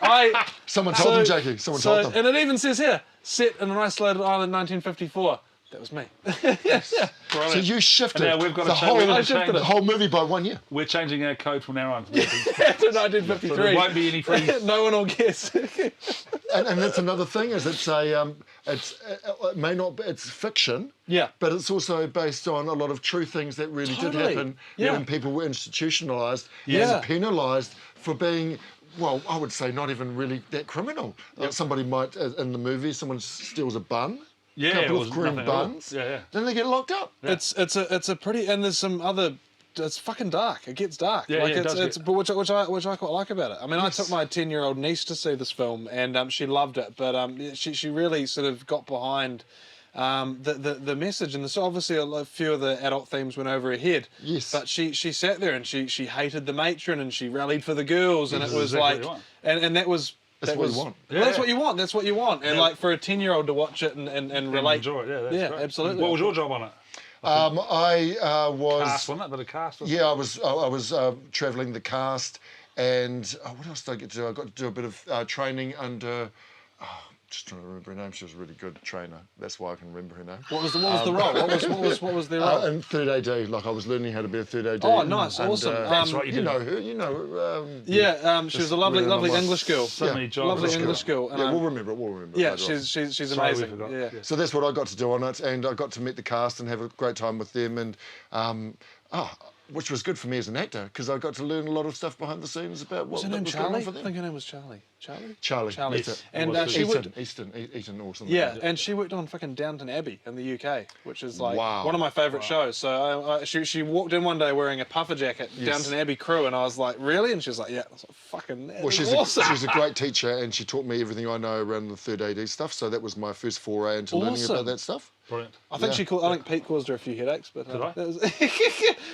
Someone told them, Jackie. Someone told them. And it even says here, set in an isolated island, 1954. That was me. So you shifted And now we've got the to change- we've got to whole, change the it. whole movie by 1 year. We're changing our code from now on. to 1953. So there won't be any freeze. No one will guess. And that's another thing is it's it may not be, it's fiction. Yeah. But it's also based on a lot of true things that really did Totally. happen Yeah. when people were institutionalised Yeah. and penalised for being. Well, I would say not even really that criminal. Like somebody might, in the movie, someone steals a bun, Yeah, couple it of was cream nothing at all. buns, Yeah, yeah. then they get locked up. It's a pretty, and there's some other. It's fucking dark. It gets dark. Yeah, like yeah, it it's, does it's get- but which I quite like about it. I mean, I took my 10-year-old niece to see this film, and she loved it. But she really sort of got behind the message, and so obviously a few of the adult themes went over her head. Yes. But she sat there and she hated the matron, and she rallied for the girls, and it This was is exactly like, what you want. and that was. That's that what was, you want. Well, that's Yeah. what you want. That's what you want. And Yeah. like for a 10-year-old to watch it and relate. Enjoy it. Yeah, that's Yeah, great. absolutely. What was your job on it? I was. Cast, wasn't it? But a cast. Wasn't Yeah, I was travelling the cast, and what else did I get to do? I got to do a bit of training under. Just trying to remember her name. She was a really good trainer. That's why I can remember her name. What was the role? What was their role? In third AD, like I was learning how to be a third AD. Oh, nice, and, awesome. That's right, You know her. You know her. Yeah, she was a lovely, really lovely nice. English girl. So Yeah. many jobs. Lovely English girl. And, Yeah, we'll remember it. We'll remember it yeah, later on. she's Sorry, we amazing. forgot. Yeah. Yeah. So that's what I got to do on it, and I got to meet the cast and have a great time with them, and which was good for me as an actor because I got to learn a lot of stuff behind the scenes about what Was her name was going on Charlie? for I them. think her name was Charlie. Charlie? Charlie. That's it. And Was she it worked. Easton or something. Yeah, like that. and she worked on fucking Downton Abbey in the UK, which is like Wow. one of my favourite shows. So she walked in one day wearing a puffer jacket, Yes. Downton Abbey crew, and I was like, really? And she was like, yeah. I was like, fucking, that Well, is she's awesome. she's a great teacher, and she taught me everything I know around the third AD stuff. So that was my first foray into learning Awesome. about that stuff. Brilliant. I think Yeah. I think Pete caused her a few headaches, but Did I? that was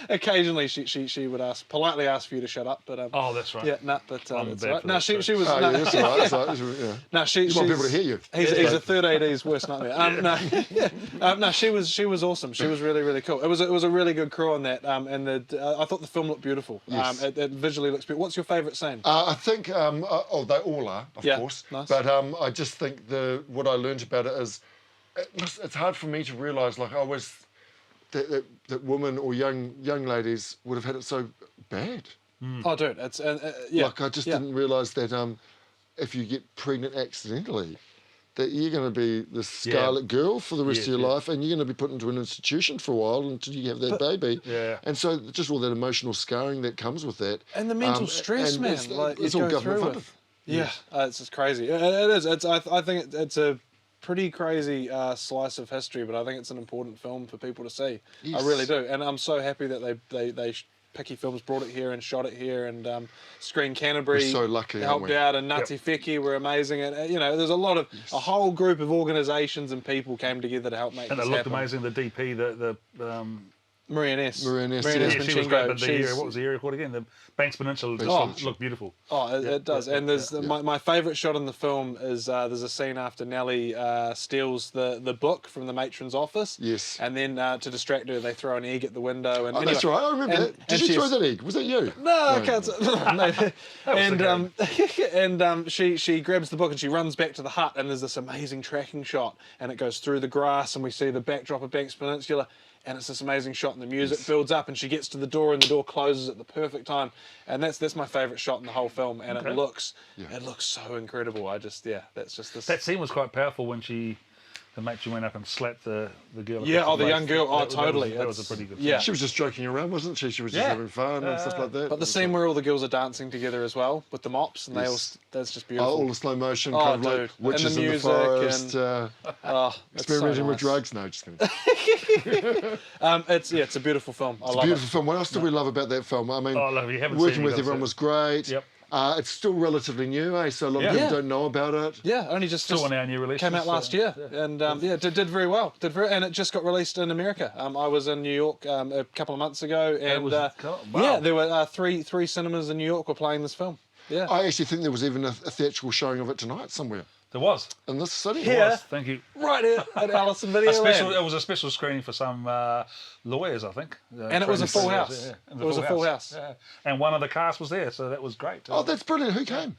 occasionally she would politely ask for you to shut up, but Oh, that's right. yeah, nah, but I'm that's bad all right. for No, that, she so- was Oh, no, yeah, that's all right. That's all right. Yeah. no, You want people to she's hear you. he's a third AD's worst nightmare. No, she was awesome. She was really cool. It was a really good crew on that, and I thought the film looked beautiful. Yes. It visually looks beautiful. What's your favourite scene? I think, they all are, of Yeah, course. nice. But I just think what I learned about it is, it's hard for me to realise, like I was, that women or young ladies would have had it so bad. Oh, dude, it's yeah. Like I just yeah. didn't realise that if you get pregnant accidentally, that you're going to be the scarlet girl for the rest Yes, of your yeah. life, and you're going to be put into an institution for a while until you have that baby. Yeah. And so just all that emotional scarring that comes with that. And the mental stress, and man. It's, like it's you all go government through funded. with. Yeah, Yes. it's just crazy. It is. I think it's a pretty crazy slice of history, but I think it's an important film for people to see. Yes. I really do, and I'm so happy that Picky Films brought it here and shot it here, and Screen Canterbury We're so lucky, aren't helped we? out, and Ngāti Wheki were amazing, and there's a whole group of organisations and people came together to help make And this it looked happen. amazing. The DP, Maria Ness. Maria Ness, Maria yeah. Ness she was Manchingo, great. But the she's- area, what was the area called again? The Banks Peninsula. Peninsula. Looked beautiful. Oh, it does. And there's yeah. my favourite shot in the film is there's a scene after Nellie steals the book from the matron's office. Yes. And then to distract her, they throw an egg at the window. And Oh, that's right. I remember and- that. Did and you throw she's- that egg? Was that you? No, I can't. No. And she grabs the book and she runs back to the hut, and there's this amazing tracking shot, and it goes through the grass, and we see the backdrop of Banks Peninsula. And it's this amazing shot, and the music builds up, and she gets to the door, and the door closes at the perfect time, and that's my favourite shot in the whole film, and Okay. it looks so incredible. That's just this. That scene was quite powerful when the matron went up and slapped the girl. Yeah, across the face. young girl. Oh, That totally. was a pretty good. Yeah. She was just joking around, wasn't she? She was just Yeah. having fun and stuff like that. But the scene where all the girls are dancing together as well with the mops, and Yes. that's just Oh, beautiful. all the slow motion, Oh, kind of like dude. witches And the in the music forest, and- Oh, it's so experimenting with nice. drugs. No, just kidding. It's a beautiful film. I love Beautiful it. film. What else do we love about that film? I mean, Oh, look, if you haven't working seen it, with you gotta everyone see was great. Yep. It's still relatively new, eh? So a lot of Yeah. people don't know about it. Yeah, only just Still on our new releases. came out last year, yeah. and did very well. And it just got released in America. I was in New York a couple of months ago, and was cool. Wow. yeah, there were three cinemas in New York were playing this film. Yeah, I actually think there was even a theatrical showing of it tonight somewhere There was. in this city. Yeah. Was. Thank you. right here at Allison Video It was a special screening for some lawyers, I think. And it was a full trainers, house. yeah. It was a full house. Yeah. And one of the cast was there, so that was great. Oh, that's brilliant. Who came?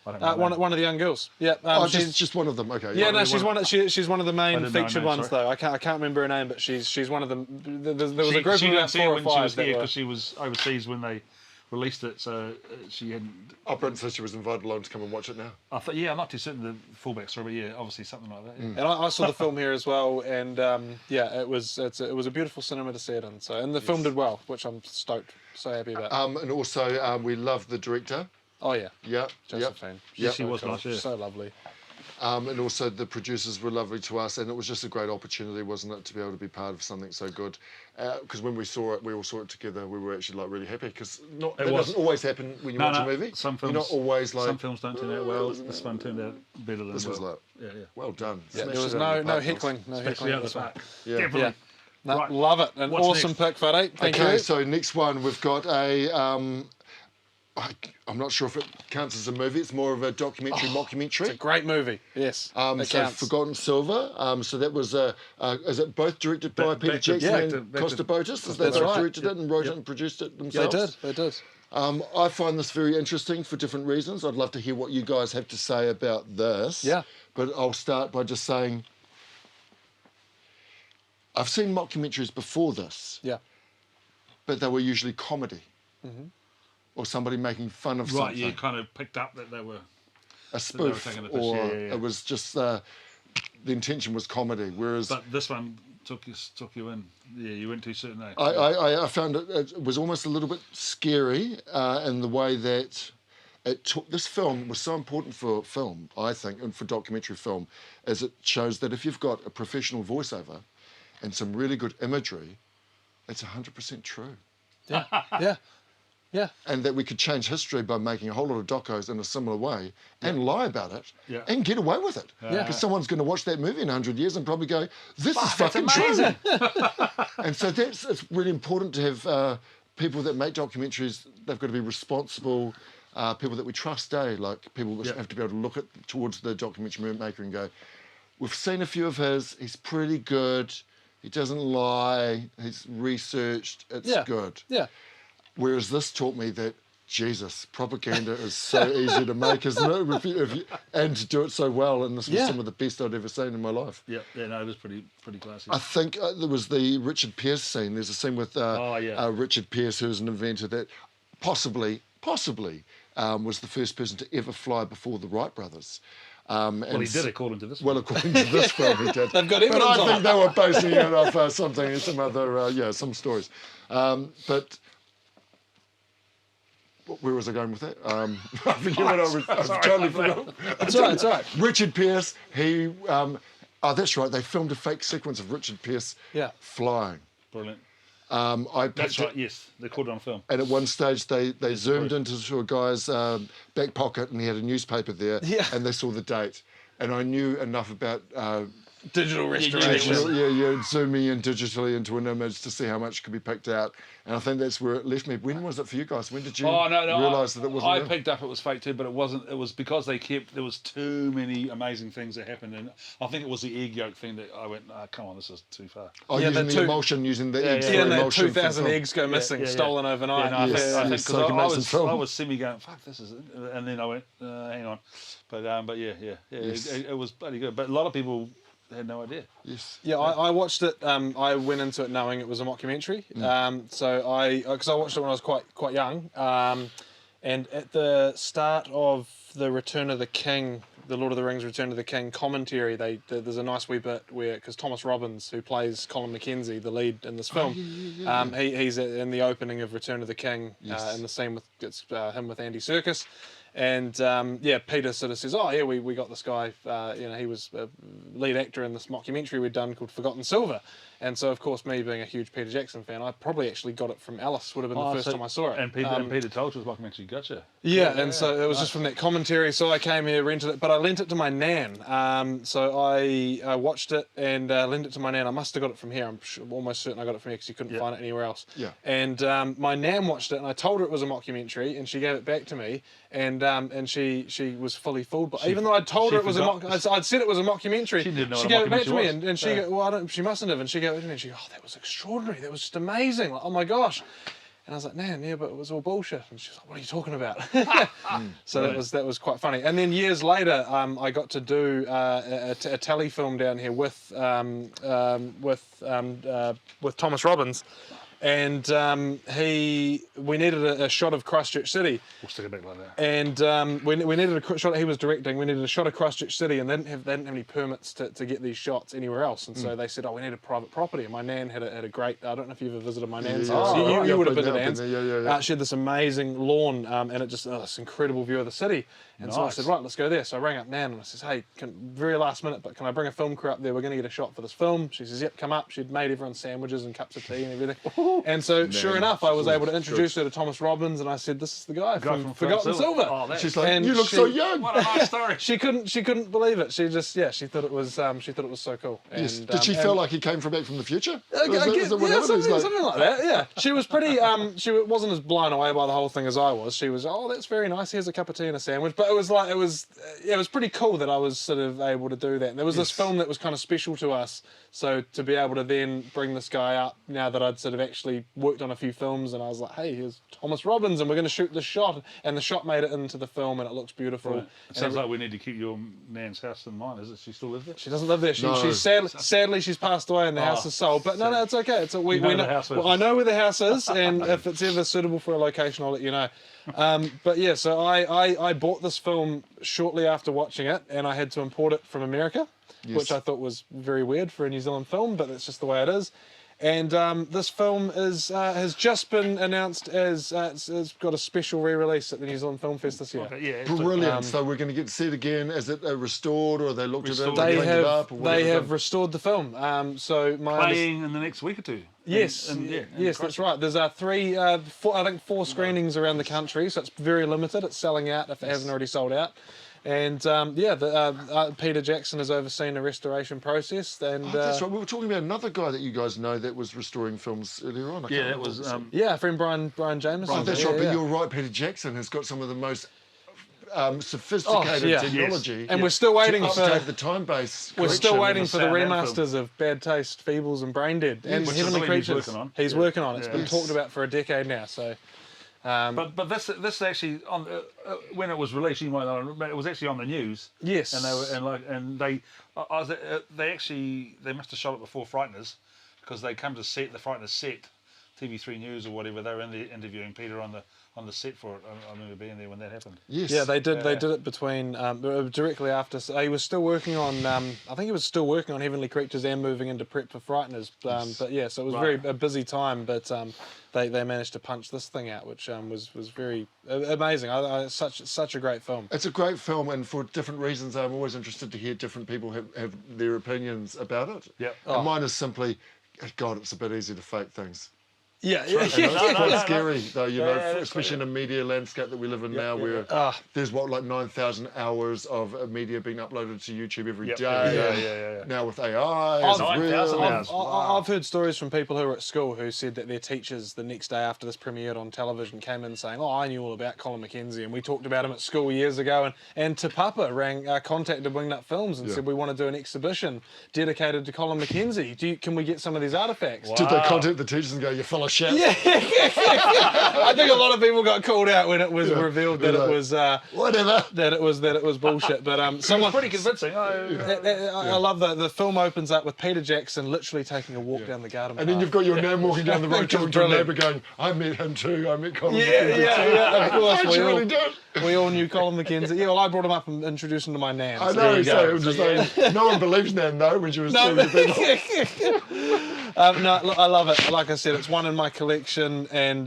I don't know. one of the young girls. Yeah, Oh, she's just one of them. Okay. yeah, no, one- she's one of the main didn't know her featured name, ones sorry. though. I can't remember her name, but she's one of them. There was a group she of didn't about see 4 it or when she 5 was that here were. because she was overseas when they released it, so she hadn't. Oh, Brenton says she was invited along to come and watch it now. I thought, I'm not too certain the full backstory, but yeah, obviously something like that. Yeah. And I saw the film here as well, and it was a beautiful cinema to see it in. So, and the film did well, which I'm stoked, so happy about. And also, we love the director. Oh yeah, Yeah. Josephine. Yeah. She was nice, yeah. So lovely. And also the producers were lovely to us, and it was just a great opportunity, wasn't it, to be able to be part of something so good? Because when we saw it, we all saw it together. We were actually really happy because that doesn't always happen when you watch a movie. Some films, You're not always like some films don't turn out well. This one turned out better than This was like yeah. well done. Yeah, Smashed there was it out of the no park. heckling, no Especially heckling. out in the this one. back. Yeah. Definitely. Yeah, no, Right. love it. An What's awesome next? pick, Fade. Thank Okay, you. so next one we've got a. I'm not sure if it counts as a movie. It's more of a documentary, mockumentary. It's a great movie. Yes, it So counts. Forgotten Silver. So that was is it both directed by Back Peter to- Jackson back and to- back Costa to- Botas? They That's both right. directed it and wrote it and produced it They themselves. did. I find this very interesting for different reasons. I'd love to hear what you guys have to say about this. Yeah. But I'll start by just saying I've seen mockumentaries before this, Yeah. but they were usually comedy. Or somebody making fun of Right, something. you kind of picked up that they were. A spoof, taking a piss, or yeah. it was just the intention was comedy. Whereas But this one took you in. Yeah, you weren't too certain. Eh? I found it was almost a little bit scary in the way that it took. This film was so important for film, I think, and for documentary film, as it shows that if you've got a professional voiceover and some really good imagery, it's 100% true. Yeah. Yeah. Yeah. And that we could change history by making a whole lot of docos in a similar way and lie about it Yeah. and get away with it. Yeah. Because someone's going to watch that movie in 100 years and probably go, this is That's fucking amazing. true. And so it's really important to have people that make documentaries, they've got to be responsible, people that we trust, like people Yeah. have to be able to look towards the documentary maker and go, we've seen a few of his, he's pretty good, he doesn't lie, he's researched, it's Yeah. good. Yeah. Whereas this taught me that, Jesus, propaganda is so easy to make, isn't it? And to do it so well, and this was Yeah. some of the best I'd ever seen in my life. Yeah, no, it was pretty classy. I think there was the Richard Pearce scene. There's a scene with yeah. Richard Pearce, who's an inventor that possibly was the first person to ever fly before the Wright brothers. Well, he did, according to this Well, one. according to this film, he did. They've got But evidence I on think it. they were basing it off something, some other, some stories. But Where was I going with that? I forget what I was. I totally forgot. It's all right. It's all right. Richard Pearce. He. That's right. They filmed a fake sequence of Richard Pearce flying. Brilliant. I That's picked right. it, Yes, they caught it on film. and at one stage they zoomed into a guy's back pocket, and he had a newspaper there, and they saw the date, and I knew enough about. Digital restoration. Zooming in digitally into an image to see how much could be picked out, and I think that's where it left me. When was it for you guys? When did you realise that it wasn't? I real? picked up it was fake too, but it wasn't. It was because there was too many amazing things that happened, and I think it was the egg yolk thing that I went, come on, this is too far. Oh, using the emulsion, using the eggs. Yeah, for and emulsion 2,000 eggs go missing, stolen overnight. Yeah, no, I think so you can make some because film. I was semi going, fuck, this is, and then I went, hang on, but it was bloody good. But a lot of people had no idea. Yes. Yeah, I watched it. I went into it knowing it was a mockumentary. Because I watched it when I was quite young. And at the start of the Return of the King, the Lord of the Rings Return of the King commentary, there's a nice wee bit where, because Thomas Robbins, who plays Colin Mackenzie, the lead in this film, he's in the opening of Return of the King in the scene with him with Andy Serkis. And Peter sort of says, we got this guy, he was a lead actor in this mockumentary we'd done called Forgotten Silver. And so, of course, me being a huge Peter Jackson fan, I probably actually got it from Alice, would have been the first time I saw it. And Peter told you it was mockumentary, gotcha. So it was just from that commentary. So I came here, rented it, but I lent it to my nan. So I watched it and lent it to my nan. I must have got it from here. I'm almost certain I got it from here because you couldn't find it anywhere else. Yeah. And my nan watched it, and I told her it was a mockumentary, and she gave it back to me. And she was fully fooled. But even though I'd told her it was I'd said it was a mockumentary. She didn't know she what gave a it back to me, mockumentary and she go, she mustn't have. And she gave it to me, and she go, that was extraordinary. That was just amazing. Like, oh my gosh. And I was like, Nan, but it was all bullshit. And she was like, what are you talking about? So that was quite funny. And then years later, I got to do a telefilm down here with Thomas Robbins. And we needed a shot of Christchurch City. We'll stick it back like that. And we needed a shot. He was directing. We needed a shot of Christchurch City, and they didn't have any permits to get these shots anywhere else. And so they said, we need a private property. And my nan had a great. I don't know if you've ever visited my nan's house. You would have been to Nan's. She had this amazing lawn, and it just this incredible view of the city. And so I said, right, let's go there. So I rang up Nan and I says, hey, very last minute, but can I bring a film crew up there? We're going to get a shot for this film. She says, yep, come up. She'd made everyone sandwiches and cups of tea and everything. And so, sure enough, I was able to introduce her to Thomas Robbins, and I said, "This is the guy from Forgotten Silver." Oh, she's like, "You look so young." What a nice story. She couldn't believe it. She just, she thought it was so cool. Yes. And, did she feel like he came from back from the future? Something like that. Yeah, she was pretty. She wasn't as blown away by the whole thing as I was. She was, that's very nice. Here's a cup of tea and a sandwich. But it was pretty cool that I was sort of able to do that. And there was this film that was kind of special to us. So to be able to then bring this guy up, now that I'd sort of actually worked on a few films, and I was like, hey, here's Thomas Robbins, and we're going to shoot this shot. And the shot made it into the film, and it looks beautiful. Right. It sounds like we need to keep your nan's house in mind. Is it? She still lives there? She doesn't live there. She's sadly she's passed away, and the house is sold. But no, it's okay. We know the house is. I know where the house is, and if it's ever suitable for a location, I'll let you know. But yeah, so I bought this film shortly after watching it, and I had to import it from America. Yes. Which I thought was very weird for a New Zealand film, but that's just the way it is. And this film has just been announced as it's got a special re-release at the New Zealand Film Fest this year. Okay, yeah, brilliant. So we're going to get to see it again. Is it restored, or they looked at it? They have restored the film. So playing in the next week or two. Yes, yes, that's right. There's four screenings around the country, so it's very limited. It's selling out if it hasn't already sold out. And Peter Jackson has overseen the restoration process. And that's right. We were talking about another guy that you guys know that was restoring films earlier on. That was friend Brian Jameson. Right, that's right. But you're right. Peter Jackson has got some of the most sophisticated technology, and we're still waiting for the time base. We're still waiting for the remasters of Bad Taste, Feebles, and Brain Dead, and Heavenly Creatures. He's working on it. It's been talked about for a decade now. So. But this actually on when it was released, you might not remember, it was actually on the news. Yes, and they must have shot it before Frighteners, because they come to set the Frighteners set TV3 News or whatever. They were interviewing Peter on the set for it. I remember being there when that happened. Yes. Yeah, they did. They did it between directly after. He was still working on. I think he was still working on Heavenly Creatures and moving into prep for Frighteners. But yeah, so it was a busy time. But they managed to punch this thing out, which was very amazing. Such a great film. It's a great film, and for different reasons, I'm always interested to hear different people have their opinions about it. Yep. And mine is simply, God, it's a bit easy to fake things. Yeah, And it's quite scary, though, you know, Yeah, especially in a media landscape that we live in now, where there's like 9,000 hours of media being uploaded to YouTube every day. Yeah. Now with AI, I've- it's 9,000 real. hours. I've heard stories from people who were at school who said that their teachers the next day after this premiered on television came in saying, I knew all about Colin McKenzie and we talked about him at school years ago, and Te Papa contacted Wingnut Films and said we want to do an exhibition dedicated to Colin McKenzie. Can we get some of these artefacts? Did they contact the teachers and go, you full of shit? Yeah. I think a lot of people got called out when it was revealed that it was Whatever. that it was bullshit. But someone Pretty convincing. I love the film opens up with Peter Jackson literally taking a walk down the garden And then you've got your nan walking down the road talking to a Brilliant. neighbour going, I met him too, I met Colin McKenzie Yeah, of course. too. I really did. We all knew Colin McKenzie. Yeah, well, I brought him up and introduced him to my nan. I so know, there you so go. it was just like, no one believes Nan though when she was No, telling the people. no, look, I love it. Like I said, it's one in my collection, and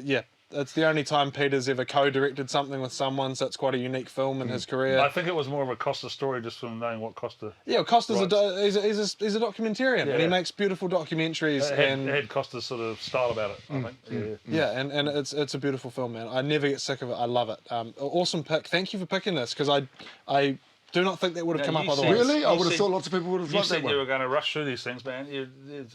yeah, it's the only time Peter's ever co-directed something with someone, so it's quite a unique film in his career. I think it was more of a Costa story just from knowing what Costa. Yeah, Costa's Right. he's a documentarian, and he Yeah. makes beautiful documentaries. It had Costa's sort of style about it, I think. Yeah, and it's a beautiful film, man. I never get sick of it. I love it. Awesome pick. Thank you for picking this, because I do not think that would have Now, come up you otherwise. Really? I You would have said- thought lots of people would have You liked that said you one. were going to rush through these things, man.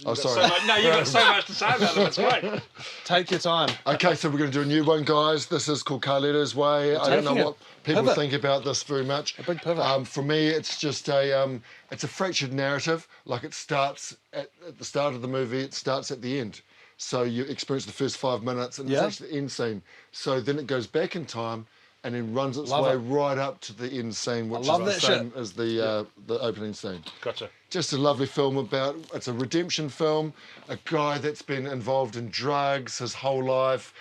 Oh, sorry. You've got so much to say about them. It's great. Take your time. Okay, so we're going to do a new one, guys. This is called Carlito's Way. I don't know taking what it. people Pivot. think about this very much. A big pivot. For me, it's just it's a fractured narrative. Like it starts at the start of the movie, it starts at the end. So you experience the first 5 minutes, and it's actually the end scene. So then it goes back in time, and then runs its Love way it. right up to the end scene, which love is the that same shit. as the opening scene. Gotcha. Just a lovely film about, it's a redemption film, a guy that's been involved in drugs his whole life.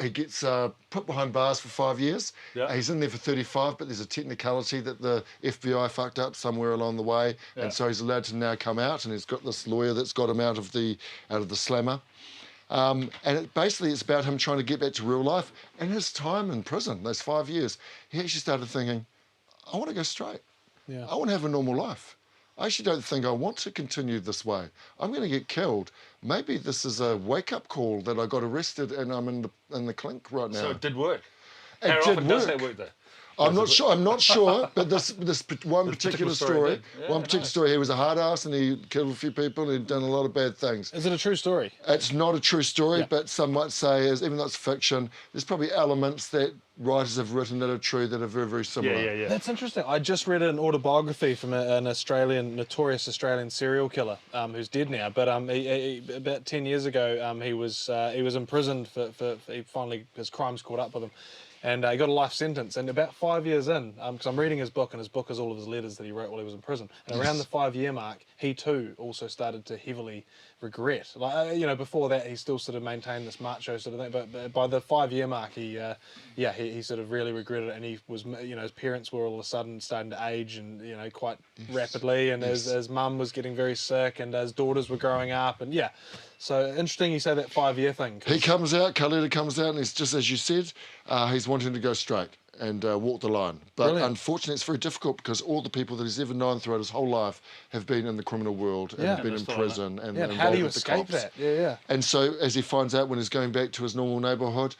He gets put behind bars for 5 years. Yeah. He's in there for 35, but there's a technicality that the FBI fucked up somewhere along the way. Yeah. And so he's allowed to now come out, and he's got this lawyer that's got him out of the slammer. And it's about him trying to get back to real life. And his time in prison, those 5 years, he actually started thinking, I want to go straight. Yeah. I want to have a normal life. I actually don't think I want to continue this way. I'm going to get killed. Maybe this is a wake-up call that I got arrested and I'm in the clink right now. So it did work. It How did often does work. that work, though? I'm not sure, but this one particular story, did. Yeah, story, he was a hard ass and he killed a few people and he'd done a lot of bad things. Is it a true story? It's not a true story, Yeah. but some might say, even though it's fiction, there's probably elements that writers have written that are true that are very, very similar. Yeah. That's interesting. I just read an autobiography from an notorious Australian serial killer who's dead now. But about 10 years ago, he was imprisoned for his crimes caught up with him. And he got a life sentence. And about 5 years in, because I'm reading his book, and his book is all of his letters that he wrote while he was in prison. And around the 5 year mark, he too also started to heavily regret. Like before that, he still sort of maintained this macho sort of thing. But by the 5 year mark, he sort of really regretted it. And he was, his parents were all of a sudden starting to age, and quite rapidly. And his mum was getting very sick, and his daughters were growing up, and yeah. So interesting you say that 5 year thing. He comes out, Carlito comes out, and he's just as you said, he's wanting to go straight and walk the line. But Brilliant. unfortunately, it's very difficult because all the people that he's ever known throughout his whole life have been in the criminal world and Yeah. have been in And they're still prison and Yeah, and involved how do you with the escape cops. that? Yeah. And so, as he finds out when he's going back to his normal neighbourhood,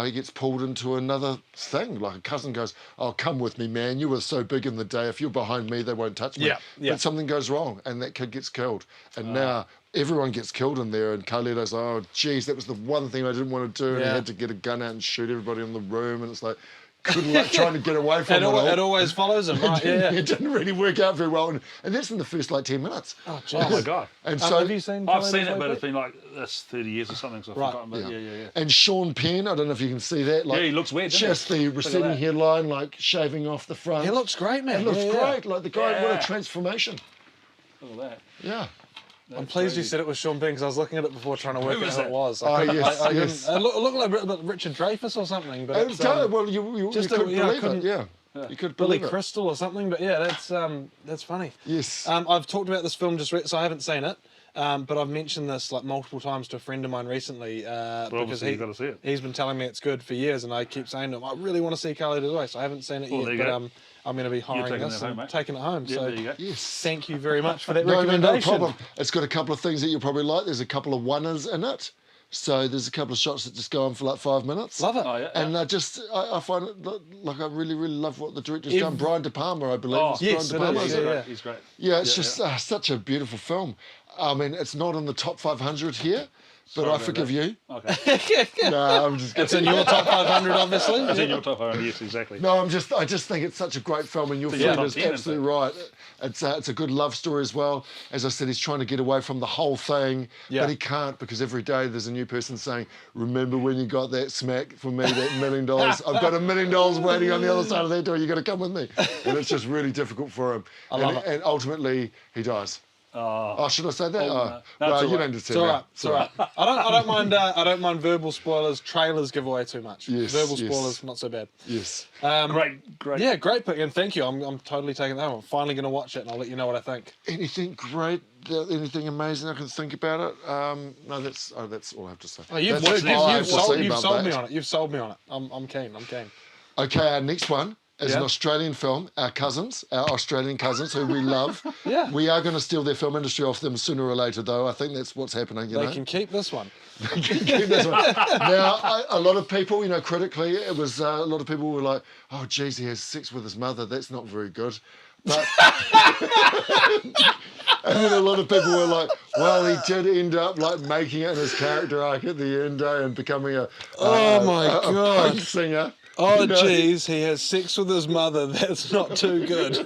he gets pulled into another thing. Like a cousin goes, "Oh, come with me, man. You were so big in the day. If you're behind me, they won't touch me." Yeah. But something goes wrong, and that kid gets killed. And now everyone gets killed in there. And Carlito's, "Oh, geez, that was the one thing I didn't want to do." And he Yeah. had to get a gun out and shoot everybody in the room. And it's like, good luck trying to get away from It always follows him, right? Yeah. It didn't really work out very well. And that's in the first 10 minutes. Oh, Oh, jeez. my God. And so have you seen? I've seen it, Carlito's but Way, it's been like, that's 30 years or something, so I've Right. forgotten. But yeah. And Sean Penn, I don't know if you can see that. Like, Yeah, he looks weird, doesn't Just he? the Look at receding that. hairline, like shaving off the front. He looks great, man. It looks Yeah. great. Like the guy, what Yeah. a transformation. Look at that. Yeah. I'm pleased you said it was Sean Penn because I was looking at it before trying to work out was who it? it was. Oh, yes, I yes. It looked like a bit Richard Dreyfuss or something, but it's, Well, you just could yeah, I believe it, couldn't- yeah. You could Billy believe it. Crystal or something. But yeah, that's funny. Yes. I've talked about this film so I haven't seen it. But I've mentioned this like multiple times to a friend of mine recently because obviously you've got to see it. he's been telling me it's good for years, and I keep saying to him, I really want to see Carlito's Way, so I haven't seen it Well, yet. there you But go. I'm going to be hiring taking this that home, and mate. taking it home. Yeah, So there you go. Yes. thank you very much for that No recommendation. problem. It's got a couple of things that you'll probably like. There's a couple of one-ers in it. So there's a couple of shots that just go on for like 5 minutes. Love it. Oh, yeah. And I find it like I really, really love what the director's done. Brian De Palma, I believe. Oh, It's yes, Brian De it Palma, is, isn't yeah. He's great. Yeah, it's just such a beautiful film. I mean, it's not in the top 500 here, but I forgive you. Okay. No, I'm just It's in your top 500, obviously. It's in your top 500, yes, exactly. No, I just think it's such a great film, and your So, friend yeah, is top 10, absolutely right. It's a good love story as well. As I said, he's trying to get away from the whole thing, Yeah. but he can't because every day there's a new person saying, "Remember when you got that smack for me, that $1 million? I've got $1 million waiting on the other side of that door. You got to come with me." And it's just really difficult for him. love it. And ultimately, he dies. Oh, should I say that? no. Well, That's all you right. don't just say It's all that. right. It's all right. I don't mind verbal spoilers. Trailers give away too much. Yes, Verbal yes. spoilers, not so bad. Yes. Great. Yeah, great pick, and thank you. I'm totally taking that one. I'm finally going to watch it, and I'll let you know what I think. Anything great? Anything amazing I can think about it? No, that's all I have to say. Oh, you've That's all I have to say sold me about on that. it. You've sold me on it. I'm keen. Okay, our next one is an Yeah. Australian film. Our Australian cousins, who we love. Yeah. We are going to steal their film industry off them sooner or later, though. I think that's what's happening. You They know. can keep this one. Keep this one. Now, a lot of people, critically, it was a lot of people were like, "Oh, geez, he has sex with his mother. That's not very good." But and then a lot of people were like, "Well, he did end up like making it in his character arc at the end, and becoming a my a God. punk singer." Oh, You know? geez, he has sex with his mother. That's not too good.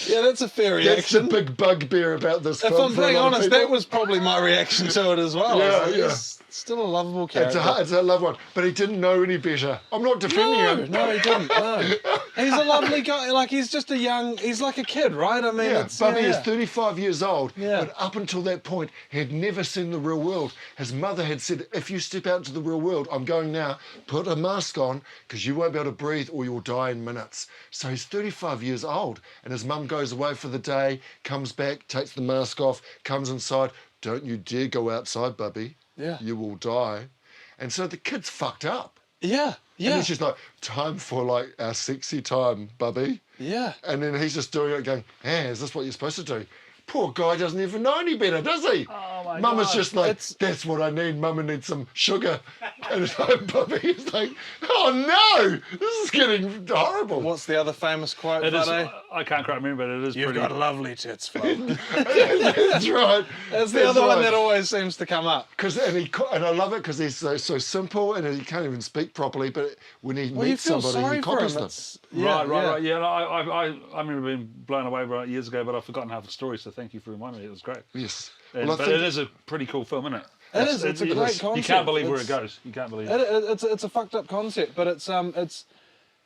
Yeah, that's a fair That's the reaction. big bugbear about this If film. I'm for a being lot of honest, people. that was probably my reaction to it as well. Yeah, It's yeah. He's still a lovable character. It's a loved one, but he didn't know any better. I'm not defending him. No, he didn't. No. He's a lovely guy. Like, he's just he's like a kid, right? I mean, Yeah, it's... Bubby is 35 years old, Yeah. but up until that point, he had never seen the real world. His mother had said, "If you step out into the real world, I'm going now, put a mask on, because you won't be able to breathe or you'll die in minutes." So he's 35 years old, and his mum goes away for the day, comes back, takes the mask off, comes inside. "Don't you dare go outside, Bubby. Yeah. You will die." And so the kid's fucked up. Yeah, And yeah, he's just like, "Time for like our sexy time, Bubby." yeah. And then he's just doing it going, "Hey, is this what you're supposed to do?" Poor guy doesn't even know any better, does he? Oh, my Mum is God. just like, It's- "That's what I need. Mum, I need some sugar." And it's like, Bubby is like, "Oh no, this is getting horrible." What's the other famous quote, It is, buddy? I can't quite remember, but it is You've pretty... got lovely tits, Flo. That's right. That's the other one that always seems to come up. And I love it because he's so simple and he can't even speak properly. But when he Well, you meets feel somebody, sorry he for copies him. them. It's, Right. Yeah, no, I remember being blown away by it years ago, but I've forgotten half the story, so thank you for reminding me. It was great. Yes. And, Well, I but think it is a pretty cool film, isn't it? It is. It's a great concept. You can't believe where it It's- goes. You can't believe It's a fucked up concept, but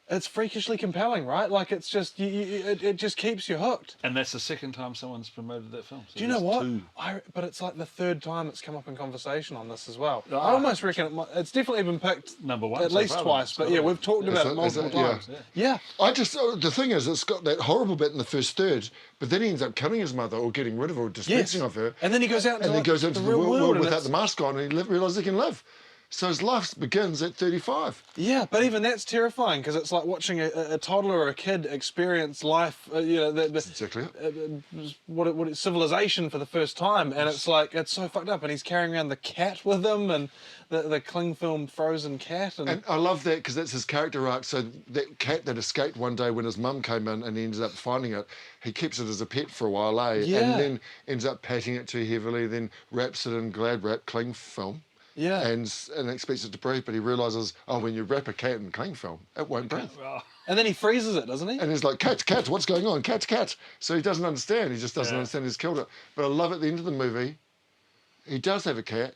it's freakishly compelling, right? Like, it's just it just keeps you hooked. And that's the second time someone's promoted that film. So Do you know there's what? two. But it's like the third time it's come up in conversation on this as well. I Ah. almost reckon it's definitely been picked Number one at so least far, twice. it's But gotta yeah, be. we've talked about it Is multiple it? Yeah. times. Yeah. The thing is, it's got that horrible bit in the first third, but then he ends up killing his mother or getting rid of her or dispensing of her. And then he goes out into And then goes into the real world and without it's- the mask on and he realises he can live. So his life begins at 35. Yeah, but even that's terrifying because it's like watching a toddler or a kid experience life. That's exactly it. What civilization for the first time, and it's like it's so fucked up. And he's carrying around the cat with him, and the cling film frozen cat. And I love that because that's his character arc. So that cat that escaped one day when his mum came in and he ended up finding it, he keeps it as a pet for a while, eh? Yeah. And then ends up patting it too heavily, then wraps it in Glad wrap cling film. Yeah. And expects it to breathe, but he realises, oh, when you wrap a cat in cling film, it won't breathe. Oh, And then he freezes it, doesn't he? And he's like, cat, what's going on? Cat. So he doesn't understand. He just doesn't Yeah. understand he's killed it. But I love at the end of the movie, he does have a cat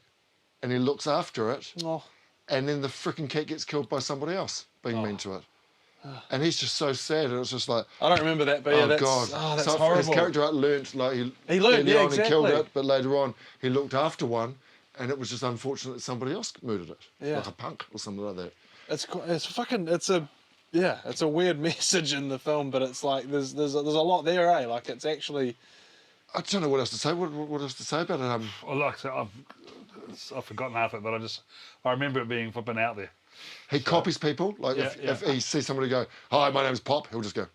and he looks after it. Oh, And then the freaking cat gets killed by somebody else being mean to it. And he's just so sad, and it's just like, I don't remember that, but yeah, oh that's God. that's So horrible. his character arc learnt, like He learned, early yeah, on he killed exactly. it, but later on he looked after one, and it was just unfortunate that somebody else murdered it, Yeah. like a punk or something like that. It's a weird message in the film, but it's like there's a lot there, eh? Like it's actually. I don't know what else to say. What else to say about it? Well, like I said, I've forgotten half it, but I remember it being flipping out there. He copies people. Like Yeah, if he sees somebody go, "Hi, my name's Pop," he'll just go,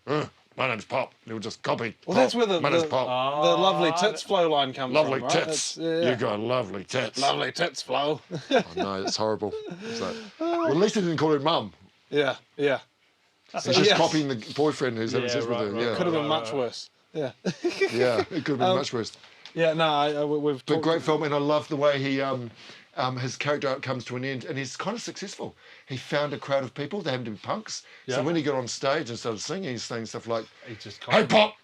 "My name's Pop." And he'll just copy. Well, Pop. that's where the my name's Pop. the lovely tits flow line comes Lovely from, right? tits. Yeah. You got lovely tits. Lovely tits flow. Oh, no, it's horrible. It's like, well, at least he didn't call her mum. Yeah. He's just yes. copying the boyfriend who's having Yeah, sex with right, her. right, Yeah, Could have been Right, much right. worse. Yeah. yeah, it could have been much worse. Yeah. No, we've. But talked- great film, and I love the way he his character arc comes to an end, and he's kind of successful. He found a crowd of people. They happen to be punks. So Yeah. when he got on stage and started singing, he's saying stuff like, He just "Hey Pop,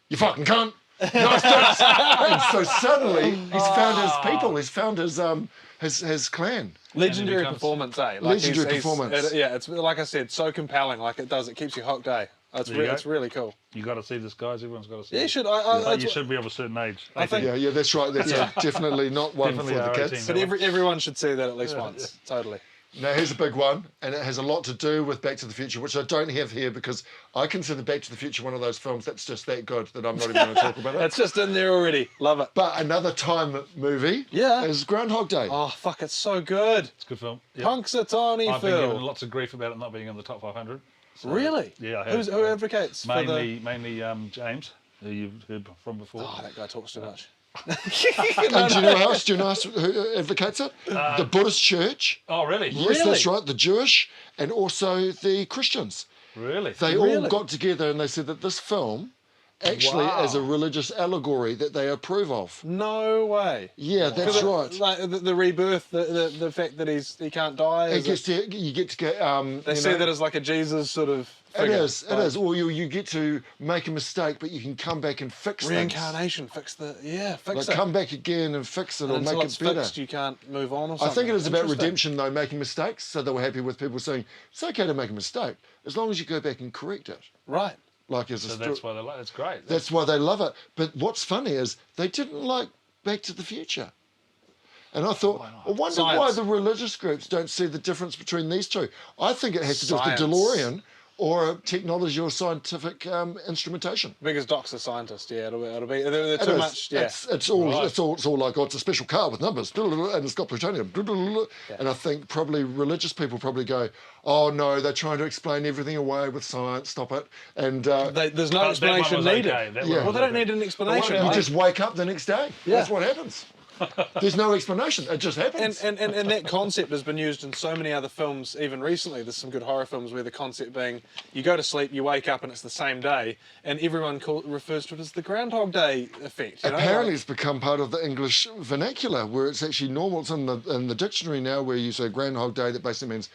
you fucking cunt." Nice tits. And so suddenly he's found his people. He's found his clan. Legendary becomes- performance, eh? Like Legendary performance. It's like I said, so compelling. Like it keeps you hooked, eh? It's There you go. it's really cool. You got to see this, guys. Everyone's got to see. Yeah, you it. should. But That's you what- should be of a certain age. I think- Yeah, that's right. That's definitely not one Definitely for the are kids. 18. But everyone should see that at least once. Totally. Now, here's a big one, and it has a lot to do with Back to the Future, which I don't have here because I consider Back to the Future one of those films that's just that good that I'm not even going to talk about it. It's just in there already. Love it. But another time movie Yeah. is Groundhog Day. Oh fuck! It's so good. It's a good film. Yep. Punk's a tiny I've been given film. lots of grief about it not being in the top 500. So, Really? Yeah, I have. Who advocates for the? Mainly James, who you've heard from before. Oh, that guy talks too much. And do you know who else? Do you know who advocates it? The Buddhist Church. Oh, really? Yes, that's right. The Jewish and also the Christians. Really? They all Really? got together and they said that this film actually Wow. is a religious allegory that they approve of. No way. Yeah, that's right. Like the rebirth, the fact that he can't die. It Is gets to, you get to get. they see that as like a Jesus sort of. It Figure. is. It is. Or you get to make a mistake, but you can come back and fix things. Reincarnation, fix Like it. come back again and fix it And or until make it's it better. fixed, you can't move on or I something. think it is about Interesting. redemption, though, making mistakes. So they were happy with people saying it's okay to make a mistake as long as you go back and correct it. Right. Like as a So sto- that's why they like. It's great. That's why they love it. But what's funny is they didn't like Back to the Future. And I thought, I wonder why Science. the religious groups don't see the difference between these two. I think it has to do with the Science. DeLorean or technology or scientific instrumentation. Because Doc's a scientist, yeah, it'll be they're It too is. much, yeah. It's all like, oh, it's a special car with numbers, and it's got plutonium. And I think probably religious people probably go, oh no, they're trying to explain everything away with science. Stop it. And There's no But that one explanation was needed. okay. That Yeah. one Well, was they don't okay. need an explanation. you right? just wake up the next day. Yeah. That's what happens. There's no explanation. It just happens. And that concept has been used in so many other films, even recently. There's some good horror films where the concept being you go to sleep, you wake up, and it's the same day, and everyone refers to it as the Groundhog Day effect. You know? Apparently, Like, it's become part of the English vernacular, where it's actually normal. It's in the dictionary now, where you say Groundhog Day, that basically means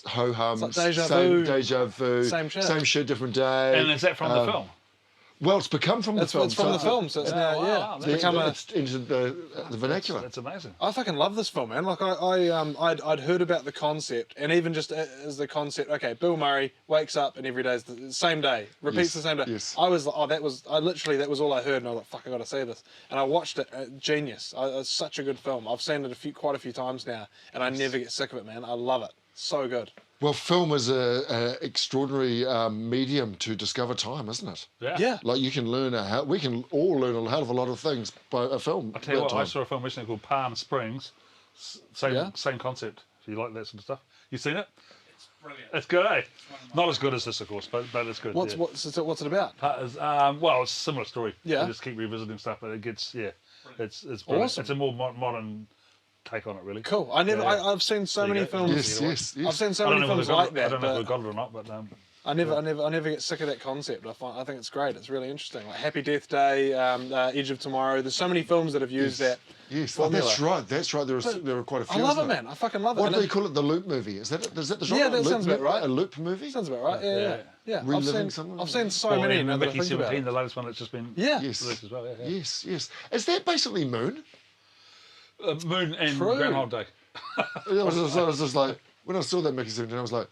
ho hum, It's like déjà same vu. deja vu, Same shit. different day. And is that from the film? Well, it's become from the it's film. from the film, so it's now, wow, yeah. It's that's become a. It's into the vernacular. That's amazing. I fucking love this film, man. Like I'd heard about the concept, and even just as the concept. Okay, Bill Murray wakes up, and every day is the same day, repeats Yes, the same day. yes. I was like, oh, that was all I heard, and I was like, fuck, I gotta see this. And I watched it. Genius. It's such a good film. I've seen it quite a few times now, and I never get sick of it, man. I love it. So good. Well, film is a extraordinary medium to discover time, isn't it? Yeah. Like we can all learn a hell of a lot of things by a film. I'll tell you about what, I time. saw a film recently called Palm Springs. Same Yeah? same concept. If you like that sort of stuff, you seen it? It's brilliant. It's good, eh? Not as good as this, of course, but it's good. What's it about? Well, it's a similar story. Yeah. They just keep revisiting stuff, but it gets it's brilliant. Awesome. It's a more modern take on it, really. Cool. I've seen so There you many go. films. Yes. I've seen so I don't many know if films we got like it. that. I don't know if we but got it or not, but I never get sick of that concept. I think it's great. It's really interesting. Like Happy Death Day, Edge of Tomorrow. There's so many films that have used that. Yes, formula. That's right. There are quite a few. I love it, isn't man. I fucking love it. What And do they call it? The loop movie? Is that the genre? Yeah, that Loop sounds about movie? right. A loop movie? Sounds about right. Yeah. Reliving something? I've seen so Or many in now that I Mickey think about 17, it. the latest one that's just been Yeah. Yes. released as well. Yeah. Yes. Is that basically Moon? Moon and True. Groundhog Day. I was just like, when I saw that Mickey 17, I was like,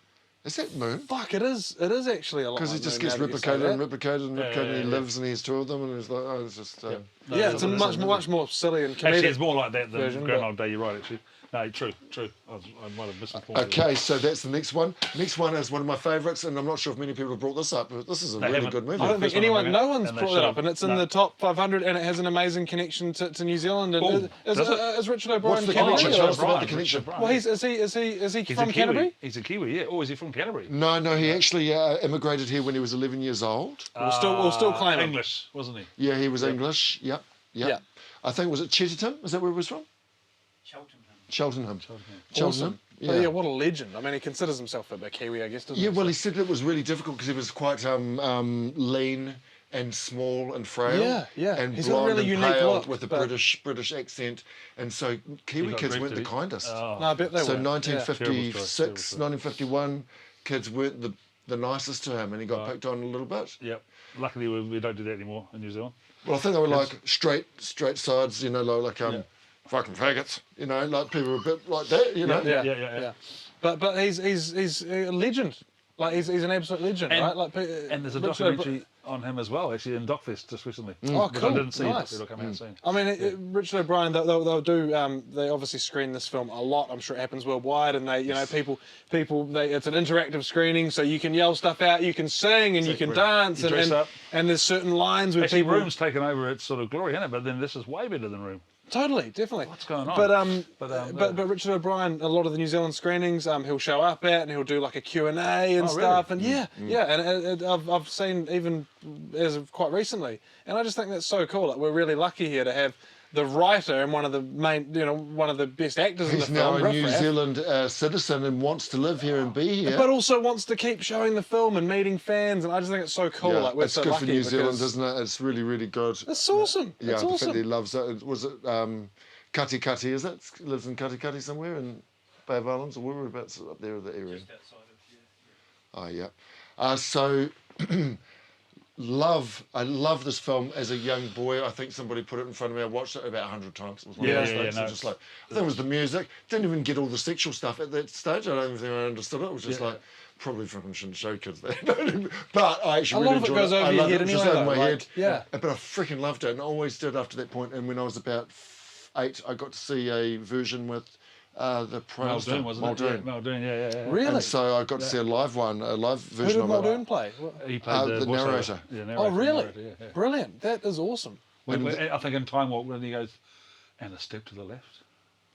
Is that Moon? Fuck, it is. It is actually a lot. Because like he just Moon gets now that you say replicated and that. replicated and replicated, and he yeah. lives and he has two of them, and he's like, oh, it's just. No, Yeah, it's a that's much more silly and comedic. Actually, it's more like that than version, Groundhog Day. You're right, actually. No, true. I might have misinformed. Okay, so that's the next one. Next one is one of my favourites, and I'm not sure if many people have brought this up, but this is a really haven't. good movie. I don't think First one I anyone, bring no up, one's and they brought it should up, and it's in the top 500, and it has an amazing connection to New Zealand. And Oh, is Richard O'Brien What's the Canterbury? connection? or- Tell us about the connection. Well, is he He's from a Kiwi. Canterbury? He's a Kiwi, yeah. Or is he from Canterbury? No, he actually immigrated here when he was 11 years old. We'll still claim him. English, wasn't he? Yeah, he was English. Yep. Yeah. I think, was it Cheltenham? Is that where he was from? Cheltenham. Awesome. Yeah. But yeah, what a legend. I mean, he considers himself a Kiwi, I guess, doesn't Yeah, he? well, he said it was really difficult because he was quite lean and small and frail. Yeah. And He's got a blonde really and unique pale look, with a but- British accent. And so Kiwi got kids grief, weren't did the he? kindest. Oh. No, I bet they So were. 1956, Terrible story. 1951, kids weren't the nicest to him, and he got picked on a little bit. Yep. Luckily, we don't do that anymore in New Zealand. Well, I think they were like straight sides, you know, like fucking faggots, you know, like people were a bit like that, you know. Yeah. But he's a legend. Like he's an absolute legend, And- right? Like, And there's a Richard documentary on him as well, actually, in DocFest just recently. Oh, Which cool. I didn't see, Nice. but it'll come out soon. I mean, Richard O'Brien, they'll do. They obviously screen this film a lot. I'm sure it happens worldwide, and they, people. It's an interactive screening, so you can yell stuff out, you can sing, and you can dance, You dress up. and there's certain lines where Actually, people. Room's taken over its sort of glory, isn't it? But then this is way better than Room. Totally, definitely. What's going on? But Richard O'Brien, a lot of the New Zealand screenings, he'll show up at and he'll do like a Q&A and stuff. Really? And and I've seen even as of quite recently, and I just think that's so cool. Like, we're really lucky here to have the writer and one of the main, one of the best actors in the He's now film, a New Riff Raff, Zealand citizen and wants to live here and be here. but also wants to keep showing the film and meeting fans, and I just think it's so cool. Yeah, Like, we're it's so good lucky for New Zealand, because isn't it? It's really, really good. it's awesome. Yeah, it's the fact awesome. that he loves it. Was it Kati Kati, is it? Lives in Kati Kati somewhere in Bay of Islands, or whereabouts up there in the area? Just outside of, yeah. Oh, yeah. So, I love this film as a young boy. I think somebody put it in front of me. I watched it about 100 times. It was one of those things. It was just like, I think it was the music. Didn't even get all the sexual stuff at that stage. I don't even think I understood it. It was just like, probably fucking shouldn't show kids that. But I actually A lot really of it enjoyed goes over I your loved head it. It was anyway, just over though, my like, head. yeah. But I freaking loved it, and I always did after that point. And when I was about 8, I got to see a version with the Prime Minister, Muldoon, wasn't it? Muldoon. Muldoon, yeah. Really? And so I got to see a live Who version did of Muldoon it. play? He played the voiceover. narrator. Yeah, Oh, really? narrator, yeah. Brilliant. That is awesome. I think in Time Walk when he goes, and a step to the left,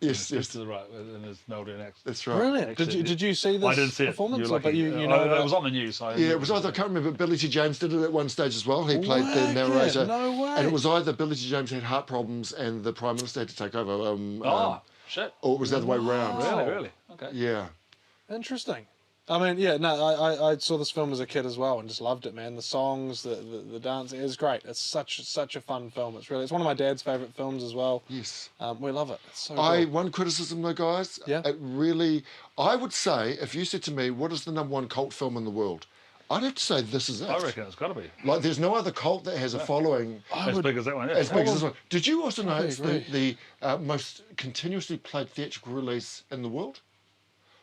and a Yes, step yes, to the right, and there's Muldoon accent. that's right. Brilliant. Excellent. Did you see this I didn't see it. performance? You're But lucky. you know it about- was on the news. So Yeah, it was either, I can't remember, but Billy T. James did it at one stage as well. He played the Wicked, narrator. no way. And it was either Billy T. James had heart problems and the Prime Minister had to take over. Shit. Or it was the other way round. Really? Okay. Yeah. Interesting. I mean, yeah, no, I saw this film as a kid as well and just loved it, man. The songs, the dancing, it's great. It's such a fun film. It's one of my dad's favourite films as well. Yes. We love it. It's so One criticism though, guys. Yeah. It really, I would say, if you said to me, what is the #1 cult film in the world? I'd have to say this is it. I reckon it's got to be Like, there's no other cult that has a following as big as that one. Yeah. as big as this one. Did you also know I it's the most continuously played theatrical release in the world?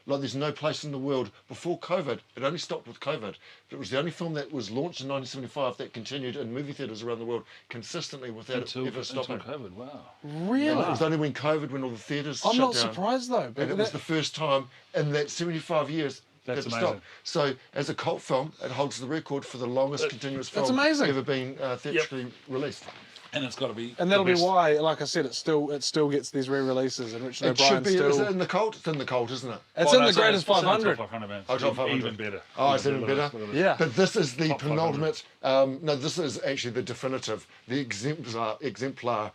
Like, there's no place in the world before COVID. It only stopped with COVID. It was the only film that was launched in 1975 that continued in movie theatres around the world consistently without until ever stopping. COVID. Wow. Really? It was only when COVID, when all the theatres I'm shut not down. surprised though. And it was the first time in that 75 years That's that it amazing. stopped. So, as a cult film, it holds the record for the longest continuous film amazing. ever been theatrically released. And it's got to be. and that'll the be best. why, like I said, it still gets these re-releases, and Richard It should O'Brien be. still. Is it in the cult? It's in the cult, isn't it? It's Oh, in no, the greatest it's in the 500. top 500, man. Oh, top 500. Even better. Oh, it's even better. Yeah. But this is the Top 500. penultimate. No, this is actually the definitive, the exemplar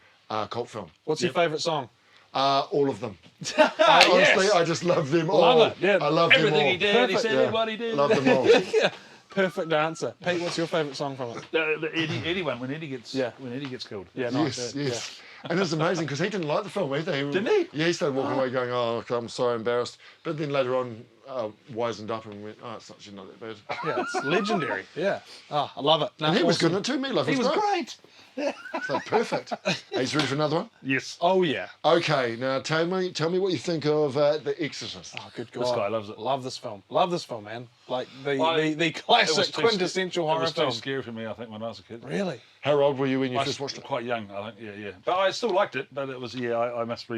cult film. What's your favourite song? All of them. Honestly, I just love them all. Love it, yeah. I love Everything them all. he did, he Perfect. said Yeah. what he did. Love them all. Yeah. Perfect answer. Pete, what's your favourite song from it? The Eddie one when Eddie gets killed. Yeah, nice. Yes, yes. And it's amazing because he didn't like the film either. Didn't he? Yeah, he started walking away going, oh, I'm sorry, embarrassed. But then later on, wisened up and went, oh, it's actually not that bad. Yeah, it's legendary. Yeah. Oh, I love it. No, And he was good in awesome. it too. Meatloaf He was great. great. It's like perfect. Are you ready for another one? Yes. Oh, yeah. Okay, now tell me what you think of The Exorcist. Oh, good God. This guy loves it. Love this film. Love this film, man. Like the It was classic too quintessential It horror was film. too scary for me, I think, when I was a kid. Really? How old were you when you I first was watched it? quite young, I think. Yeah. But I still liked it. But it was I must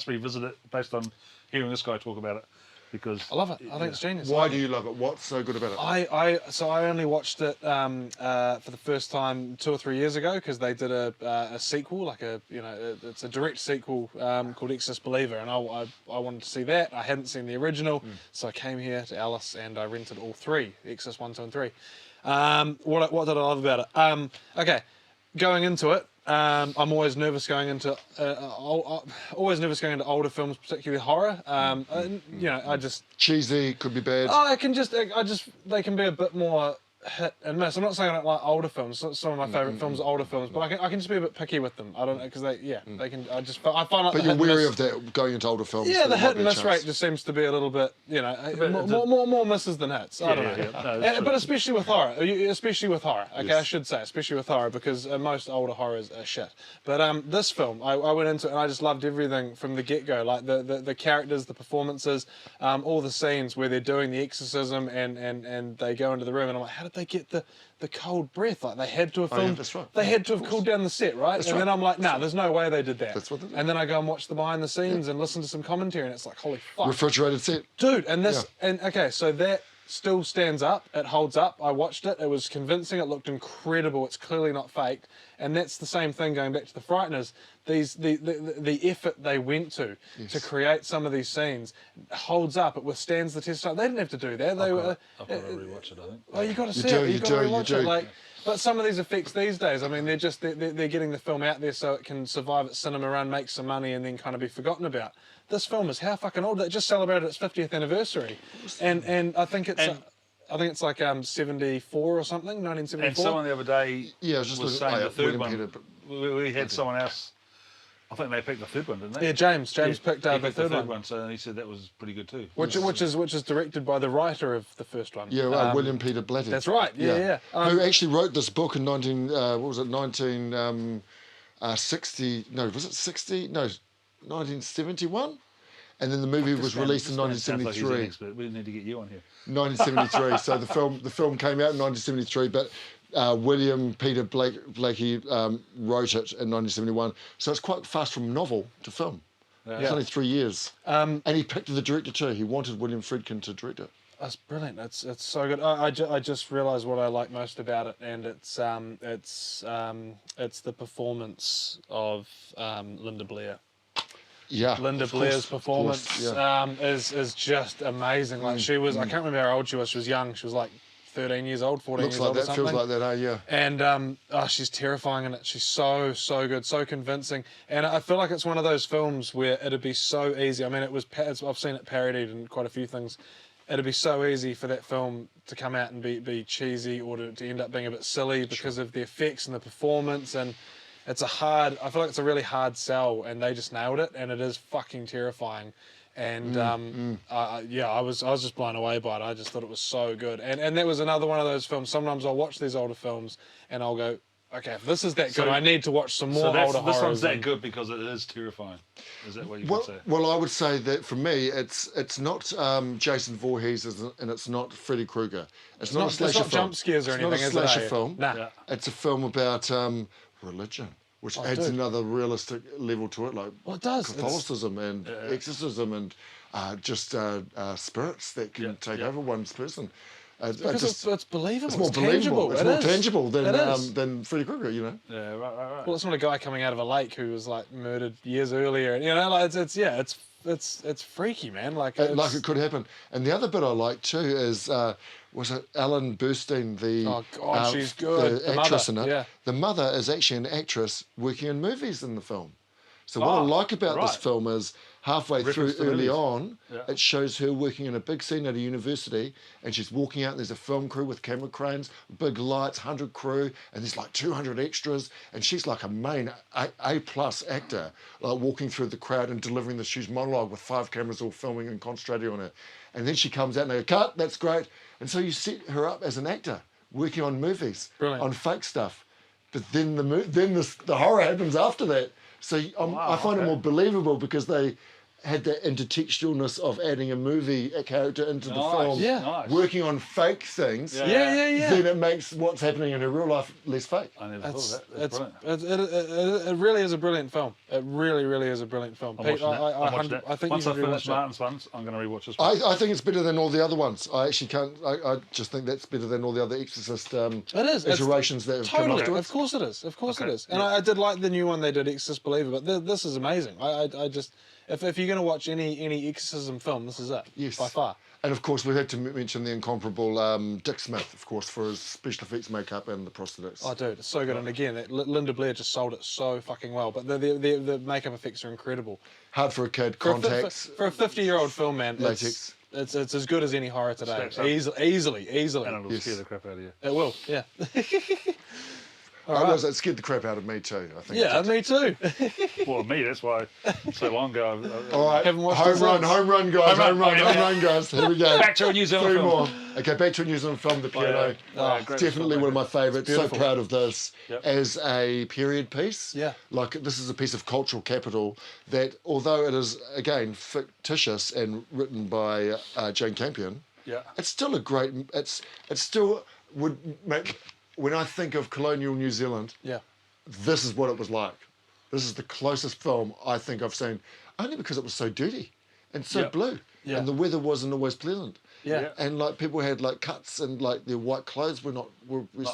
revisit it based on hearing this guy talk about it, because I love it. I think it's genius. Why do you love it? What's so good about it? I only watched it for the first time 2 or 3 years ago because they did a sequel, like it's a direct sequel called Exorcist Believer, and I wanted to see that. I hadn't seen the original, so I came here to Alice and I rented all three, Exorcist 1, 2, and 3. What did I love about it? Okay, going into it. I'm always nervous going into older films, particularly horror. I just Cheesy, could be bad. they can be a bit more hit and miss. I'm not saying I don't like older films. Some of my favourite films are older films, but I can just be a bit picky with them. I don't know because they can. I find like But you're wary of that going into older films. Yeah, there the might hit be and a miss chance. rate just seems to be a little bit, more misses than hits. I don't know. No, it's true. But especially with horror. Okay, Yes. I should say, especially with horror, because most older horrors are shit. But this film, I went into it and I just loved everything from the get-go, like the characters, the performances, all the scenes where they're doing the exorcism and they go into the room and I'm like, how did they get the cold breath? Like they had to have filmed. that's right. They Yeah, had to of have course. cooled down the set, right? That's And right. then I'm like, nah, there's no way they did that. That's what they did. And then I go and watch the behind the scenes and listen to some commentary, and it's like, holy fuck, Refrigerated set. dude. And okay, so that still stands up. It holds up. I watched it. It was convincing. It looked incredible. It's clearly not fake. And that's the same thing going back to the Frighteners. The effort they went to create some of these scenes holds up. It withstands the test. They didn't have to do that. They were. I've got to rewatch it, I think. Oh, you got to see do, it. you Got to do, you rewatch do. it. Like, but some of these effects these days, I mean, they're getting the film out there so it can survive its cinema run, make some money, and then kind of be forgotten about. This film is how fucking old? It just celebrated its 50th anniversary, and I think it's like 74 or something, 1974. And someone the other day Yeah, I was just was looking- saying oh, the third William one. Peter, but- We had someone else. I think they picked the third one, didn't they? Yeah, James Yeah, picked he the third one. So he said that was pretty good too. Which is directed by the writer of the first one. Yeah, William Peter Blatty. That's right. Yeah. Who actually wrote this book in 1960? No, was it 60? No, 1971. And then the movie was released in Sounds like he's an 1973. expert. We need to get you on here. 1973. So the film came out in 1973, but William Peter Blakey wrote it in 1971. So it's quite fast from novel to film. It's only 3 years. And he picked the director too. He wanted William Friedkin to direct it. That's brilliant. It's so good. I just realised what I like most about it, and it's the performance of Linda Blair. Yeah. Linda of Blair's course, performance yeah. is just amazing. Like she was, I can't remember how old she was. She was young. She was like 13 years old, 14 Looks years like old or that, something. feels like that, yeah. And she's terrifying in it. She's so good, so convincing. And I feel like it's one of those films where it'd be so easy. I mean, I've seen it parodied in quite a few things. It'd be so easy for that film to come out and be cheesy or to end up being a bit silly because of the effects and the performance. And I feel like it's a really hard sell, and they just nailed it. And it is fucking terrifying. And I was just blown away by it. I just thought it was so good. And that was another one of those films. Sometimes I'll watch these older films and I'll go, okay, if this is that good, I need to watch some more older horrors. This one's that good because it is terrifying. Is that what you would say? Well, I would say that for me, it's not Jason Voorhees and it's not Freddy Krueger. It's not a slasher film. It's not jump scares or anything, It's is not it? a slasher film. Nah. Yeah. It's a film about religion, which adds dude. another realistic level to it, like Well, it does. Catholicism and exorcism and just spirits that can take over one's person. Because it's believable. It's more tangible. believable. It's more tangible It is. than Freddy Krueger, you know. Yeah, right. Well, it's not a guy coming out of a lake who was like murdered years earlier. You know, like it's freaky, man. Like It could happen. And the other bit I like too is was it Ellen Burstyn, the Oh, God, she's good. the The actress mother, in it. yeah. The mother is actually an actress working in movies in the film. So what I like about this right. film is halfway Reference through to early movies. on, Yeah. it shows her working in a big scene at a university, and she's walking out and there's a film crew with camera cranes, big lights, 100 crew, and there's like 200 extras, and she's like a main A+ actor, like walking through the crowd and delivering this huge monologue with 5 cameras all filming and concentrating on it. And then she comes out and they go, cut, that's great. And so you set her up as an actor, working on movies, Brilliant. on fake stuff. But then the horror happens after that. So I find it more believable because they had that intertextualness of adding a character into the film, Yeah. Nice. working on fake things. Yeah. Then it makes what's happening in her real life less fake. I never thought of that. It's, That's brilliant. it really is a brilliant film. It really, really is a brilliant film. I'm Pete, watching that. I'm watching that. I think Once you I should finish rewatch it. Martin's ones, I'm going to rewatch this one. I think it's better than all the other ones. I actually can't. I just think that's better than all the other Exorcist It is. It's iterations that have come Totally, afterwards. of course it is. Of course it Okay. is. And I did like the new one they did, Exorcist Believer, but this is amazing. I just, if you're going to watch any exorcism film, this is it. Yes. By far. And of course, we had to mention the incomparable Dick Smith, of course, for his special effects makeup and the prosthetics. Oh, dude, it's so good. And again, Linda Blair just sold it so fucking well. But the makeup effects are incredible. Hard for a kid, For contacts. for a 50-year-old film, man, Latex. It's as good as any horror today. Stacks up. Easily. And it'll Yes. scare the crap out of you. It will, yeah. It scared the crap out of me too, I think. Yeah, it did. me too. Well, me, that's why so long ago. All right, Haven't watched home it run, since. home run, guys, home run, yeah. home run, guys. Here we go. Back to a New Zealand 3 film. more. Okay, back to a New Zealand film, The Piano. Great Definitely film, one of my favourites. So beautiful. proud of this Yep. as a period piece. Yeah. Like, this is a piece of cultural capital that, although it is, again, fictitious and written by Jane Campion, Yeah. it's still a great. It's still would make. When I think of colonial New Zealand, Yeah. this is what it was like. This is the closest film I think I've seen, only because it was so dirty and so Yep. blue, Yeah. and the weather wasn't always pleasant. Yeah. And like people had like cuts and like their white clothes were Not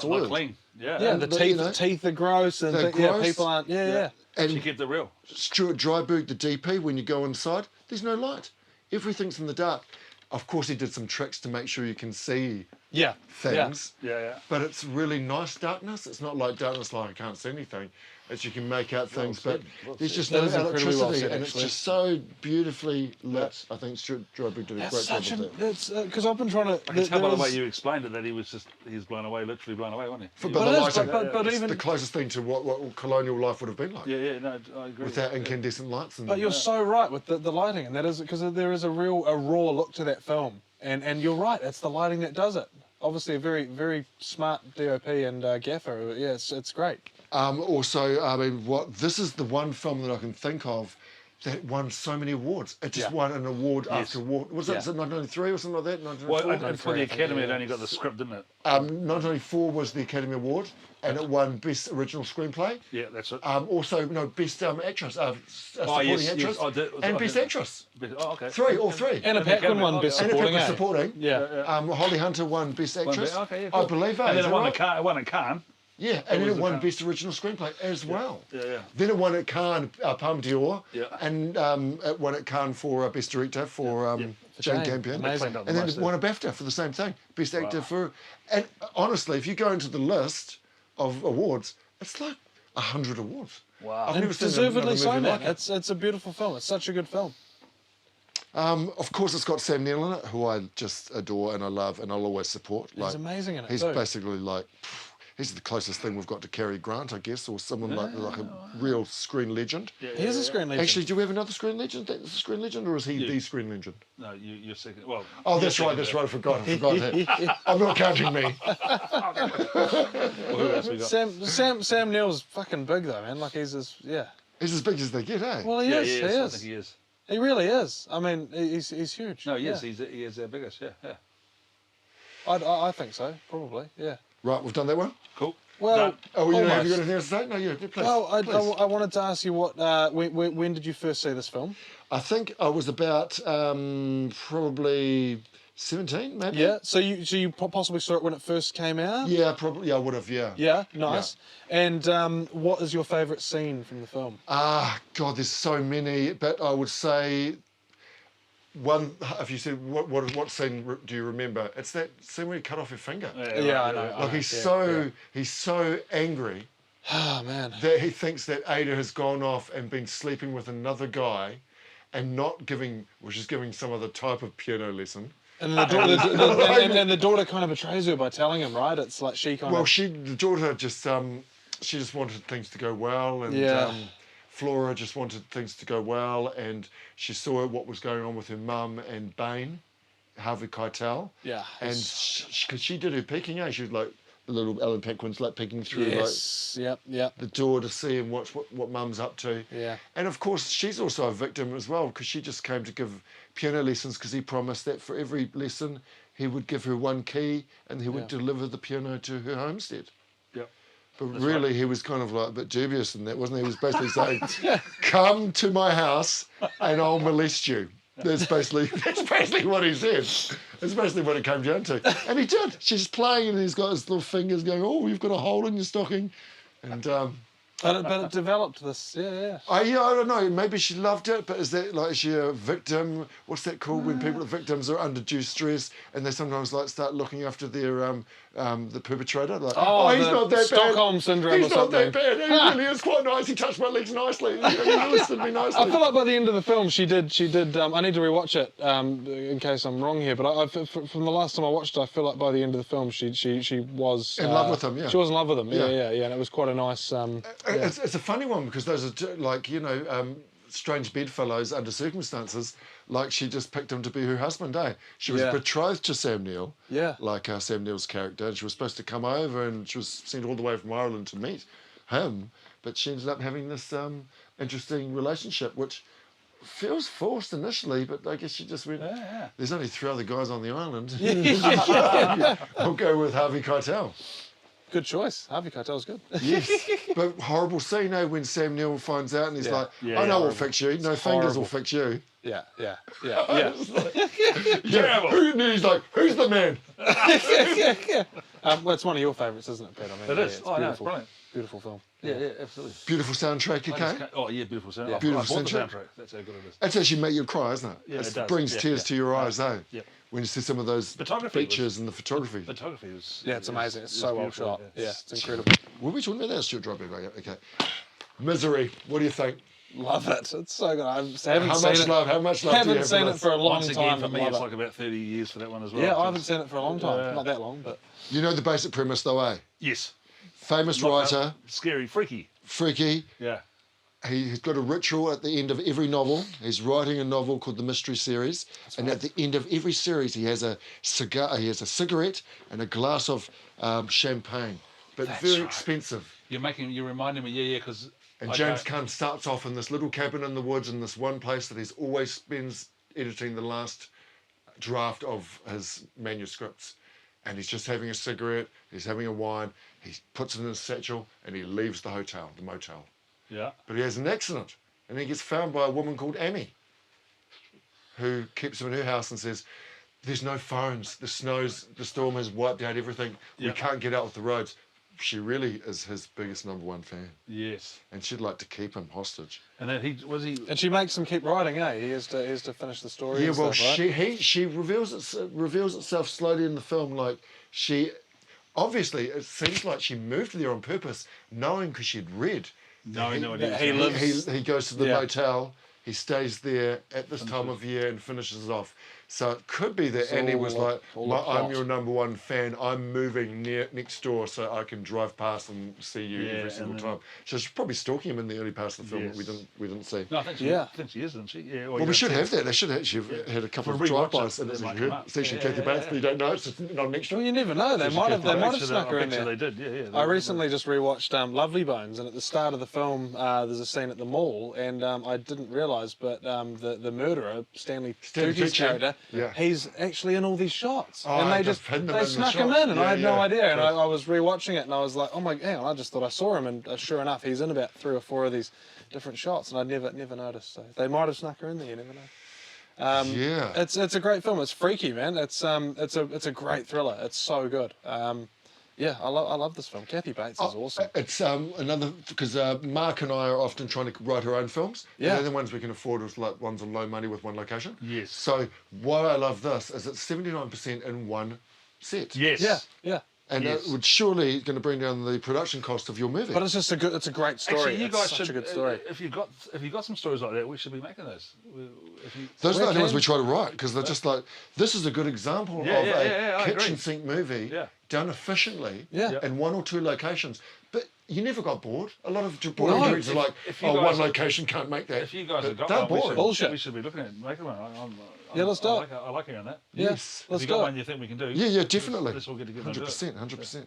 soiled. clean. Yeah. Yeah, And the the- teeth, you know, teeth are gross, and they're yeah, gross. people aren't. Yeah. She And kept it real. Stuart Dryburgh, the DP, when you go inside, there's no light. Everything's in the dark. Of course, he did some tricks to make sure you can see Yeah. things. Yeah. But it's really nice darkness. It's not like darkness like I can't see anything. It's you can make out things, but there's just That no is incredibly well electricity, said, and it's actually. just so beautifully lit. I think Stuart Dryburgh did a That's great such job an. with that. It's because I've been trying to. I can tell by the way you explained it that he was blown away, literally blown away, wasn't he? But But the it is, lighting, but it's even. the closest thing to what colonial life would have been like, Yeah, no, I agree. without incandescent lights. And But you're so right with the lighting, and that is because there is a raw look to that film, and you're right. It's the lighting that does it. Obviously, a very very smart DOP and gaffer. Yeah, it's great. Also, I mean, this is the one film that I can think of that won so many awards. It just Yeah. won an award Yes. after award. Was it Yeah. 1993 or something like that? Well, 1994? and for the I think, Academy, it yeah. only got the script, didn't it? 1994 was the Academy Award, and it won Best Original Screenplay. Yeah, that's it. Also, no, Best Actress, supporting yes, actress, I did- and I Best did. Actress. Oh, okay. All three. Anna the Paquin Academy, won okay. Best Anna Supporting. Paquin eh? supporting. Yeah. Holly Hunter won Best Actress. Okay, yeah, I cool. believe And is then that it won right? Cannes. It won at Cannes. Yeah, and then was it the won Cannes. Best Original Screenplay as well. Yeah. Then it won at Cannes, Palme d'Or, Yeah. and it won at Cannes for Best Director for Jane Jane. Campion. Amazing. Cleaned up And then nice it won a BAFTA for the same thing, Best Actor for. And honestly, if you go into the list of awards, it's like 100 awards. Wow. I've And never seen another deservedly so, movie man. like it. It's a beautiful film. It's such a good film. Of course, it's got Sam Neill in it, who I just adore and I love and I'll always support. He's amazing in it He's too. basically like, he's the closest thing we've got to Cary Grant, I guess, or someone like a real screen legend. He is a screen legend. Actually, do we have another screen legend? That's a screen legend, or is he the screen legend? No, you're second. Well. Oh, you're that's right, second, that's yeah. right. I forgot that. I'm not counting me. Well, who else we got? Sam Neill's fucking big though, man. Like he's yeah. He's as big as they get, eh? Well, he Yeah, is. he He is. I is. think he is. He really is. I mean, he's huge. No, he is. Yeah. He is their biggest. Yeah. I think so. Probably. Yeah. Right, we've done that one. Cool. Well, Done. Oh, have you almost. got anything else to say? No, yeah, please. Well, I please. wanted to ask you what. When did you first see this film? I think I was about probably 17, maybe. Yeah. So you possibly saw it when it first came out. Yeah, probably. Yeah, I would have. Yeah. Yeah. Nice. And what is your favourite scene from the film? God, there's so many, but I would say one. If you said what scene do you remember? It's that scene where he cut off her finger. Yeah, I know. Like he's so angry. Oh man. that he thinks that Ada has gone off and been sleeping with another guy and not giving, well, she's giving some other type of piano lesson. And then and the daughter kind of betrays her by telling him, right? It's like she kind Well, of. the daughter just, she just wanted things to go well, and Yeah. Flora just wanted things to go well, and she saw what was going on with her mum and Bane, Harvey Keitel. Yeah. And because she did her picking, she was like the little Alan Paquin's like picking through Yes. Yep. the door to see and watch what mum's up to. Yeah. And of course, she's also a victim as well, because she just came to give piano lessons because he promised that for every lesson he would give her one key and he would deliver the piano to her homestead. Yep. But really, he was kind of like a bit dubious in that, wasn't he? He was basically saying, come to my house and I'll molest you. That's basically what he said. That's basically what it came down to. And he did. She's playing and he's got his little fingers going, oh, you've got a hole in your stocking. And But it developed this. Yeah. I don't know. Maybe she loved it, but is that like, is she a victim? What's that called when people, victims are under due stress and they sometimes like start looking after their the perpetrator? Like, he's the not that Stockholm bad. syndrome He's or not something. that bad. He really is quite nice. He touched my legs nicely. He listed me nicely. I feel like by the end of the film, she did. I need to rewatch it in case I'm wrong here. But from the last time I watched it, I feel like by the end of the film, she was In love with him, yeah. She was in love with him. Yeah. Yeah. And it was quite a nice. It's a funny one because those are like, strange bedfellows under circumstances. Like she just picked him to be her husband, eh? She was betrothed to Sam Neill. Yeah. Like Sam Neill's character. And she was supposed to come over and she was sent all the way from Ireland to meet him. But she ended up having this interesting relationship, which feels forced initially, but I guess she just went, there's only 3 other guys on the island. I'll go with Harvey Keitel. Good choice. Harvey Keitel's good. Yes, but horrible scene, when Sam Neill finds out and he's like, I know we'll fix you. No fingers will fix you. Yeah. Yeah. He's like, who's the man? Well, it's one of your favourites, isn't it, Pete? I mean, It is. It's Oh, no, it's beautiful. brilliant. Beautiful film. Yeah, absolutely. Beautiful soundtrack, okay? Oh, yeah, beautiful sound. Yeah. I Beautiful bought the soundtrack. soundtrack. That's how good it is. That's actually make you cry, isn't it? Yeah, it It does. brings Yeah, tears to your eyes, eh? Yep. When you see some of those Photography features and the photography. Photography was. Yeah, it's amazing. It's so well beautiful, shot. yeah. Yeah, it's incredible. Were we talking about that? Stuart Drop okay. Misery, what do you think? Love it. It's so good. I haven't How seen much it. love? How much love do you Haven't have seen for it this? for a long Once again, time. for but me, love it's it. like about 30 years for that one as well. Yeah, I So- haven't seen it for a long time. Not that long, but You know the basic premise though, eh? Yes. Famous writer, Scary, freaky. freaky. Yeah. He's got a ritual at the end of every novel. He's writing a novel called the Mystery Series, and at the end of every series, he has a cigar, he has a cigarette, and a glass of champagne, but very right. expensive. You're reminding me, yeah, because. And James Caan starts off in this little cabin in the woods in this one place that he's always spends editing the last draft of his manuscripts. And he's just having a cigarette, he's having a wine, he puts it in his satchel, and he leaves the motel. Yeah. But he has an accident, and he gets found by a woman called Amy, who keeps him in her house and says, there's no phones, the storm has wiped out everything, we can't get out with the roads. She really is his biggest #1 fan, Yes. and she'd like to keep him hostage. And then and she makes him keep writing. He has to finish the story. Yeah, and well, stuff, right? she reveals itself slowly in the film. Like obviously, it seems like she moved there on purpose, knowing because she'd read. knowing what he was he doing. lives- He goes to the Yeah. motel. He stays there at this time of year and finishes off. So it could be that It's Annie all was a- like, all a I'm plot. your #1 fan. I'm moving next door so I can drive past and see you every single and time. So she's probably stalking him in the early parts of the film that Yes. we didn't see. No, I think Yeah. she is, isn't she? Yeah. Well, we should have that. They should have actually had a couple For of a rewatch drive-bys it, and that might it's come up. essentially Yeah, Kathy yeah, Bates, yeah. but you don't know. It's just not an extra. Well, you never know. They might have snuck her in there. They did, yeah. I recently just rewatched Lovely Bones, and at the start of the film, there's a scene at the mall, and I didn't realise, but the murderer, Stanley Tucci's Tucci, character, yeah. he's actually in all these shots, Oh, and they they've just hidden them they in the snuck him shots. in, and I had no Yeah, idea. And yeah. I was rewatching it, and I was like, oh my, hang on, I just thought I saw him, and sure enough, he's in about 3 or 4 of these different shots, and I'd never noticed. So they might have snuck her in there. You never know. Yeah. It's a great film. It's freaky, man. It's a great thriller. It's so good. Yeah, I love this film. Kathy Bates is awesome. It's another because Mark and I are often trying to write our own films. Yeah. And the ones we can afford is like ones on low money with one location. Yes. So why I love this is it's 79% in one set. Yes. Yeah. And Yes. it would surely going to bring down the production cost of your movie. But it's just it's a great story. Actually, you It's guys such should. a good story. If you've got some stories like that, we should be making those. Those are the only ones can- we try to write because they're just like, this is a good example of a I kitchen agree. sink movie Yeah. done efficiently Yeah. in 1 or 2 locations. But you never got bored. A lot of No. directors are like, if you oh, guys- one location can't make that. If you guys have got they're one, we bored. should, Bullshit. we should be looking at making one. Yeah, let's do it. I like hearing that. Yes. Let's if you do got it. one you think we can do, Yeah, definitely. let's all get together and do it. 100%, 100%.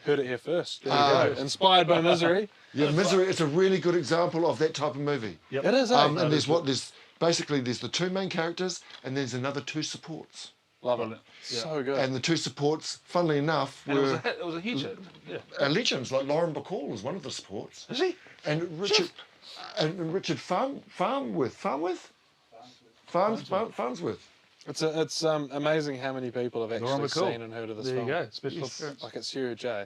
Heard it here first. There Ah. you go. Inspired by Misery. Yeah, Misery, it's a really good example of that type of movie. Yep. It is, eh? And there's there's the 2 main characters and there's another 2 supports. Love it. Brilliant. Yeah. So good. And the 2 supports, funnily enough, And it was a were hit. It was a huge hit. Yeah. legends, like Lauren Bacall was one of the supports. Is he? And Richard Farnsworth. It's amazing how many people have Lauren actually Bacall. seen and heard of this There film. you go. Special. Yes. Like it's huge, eh?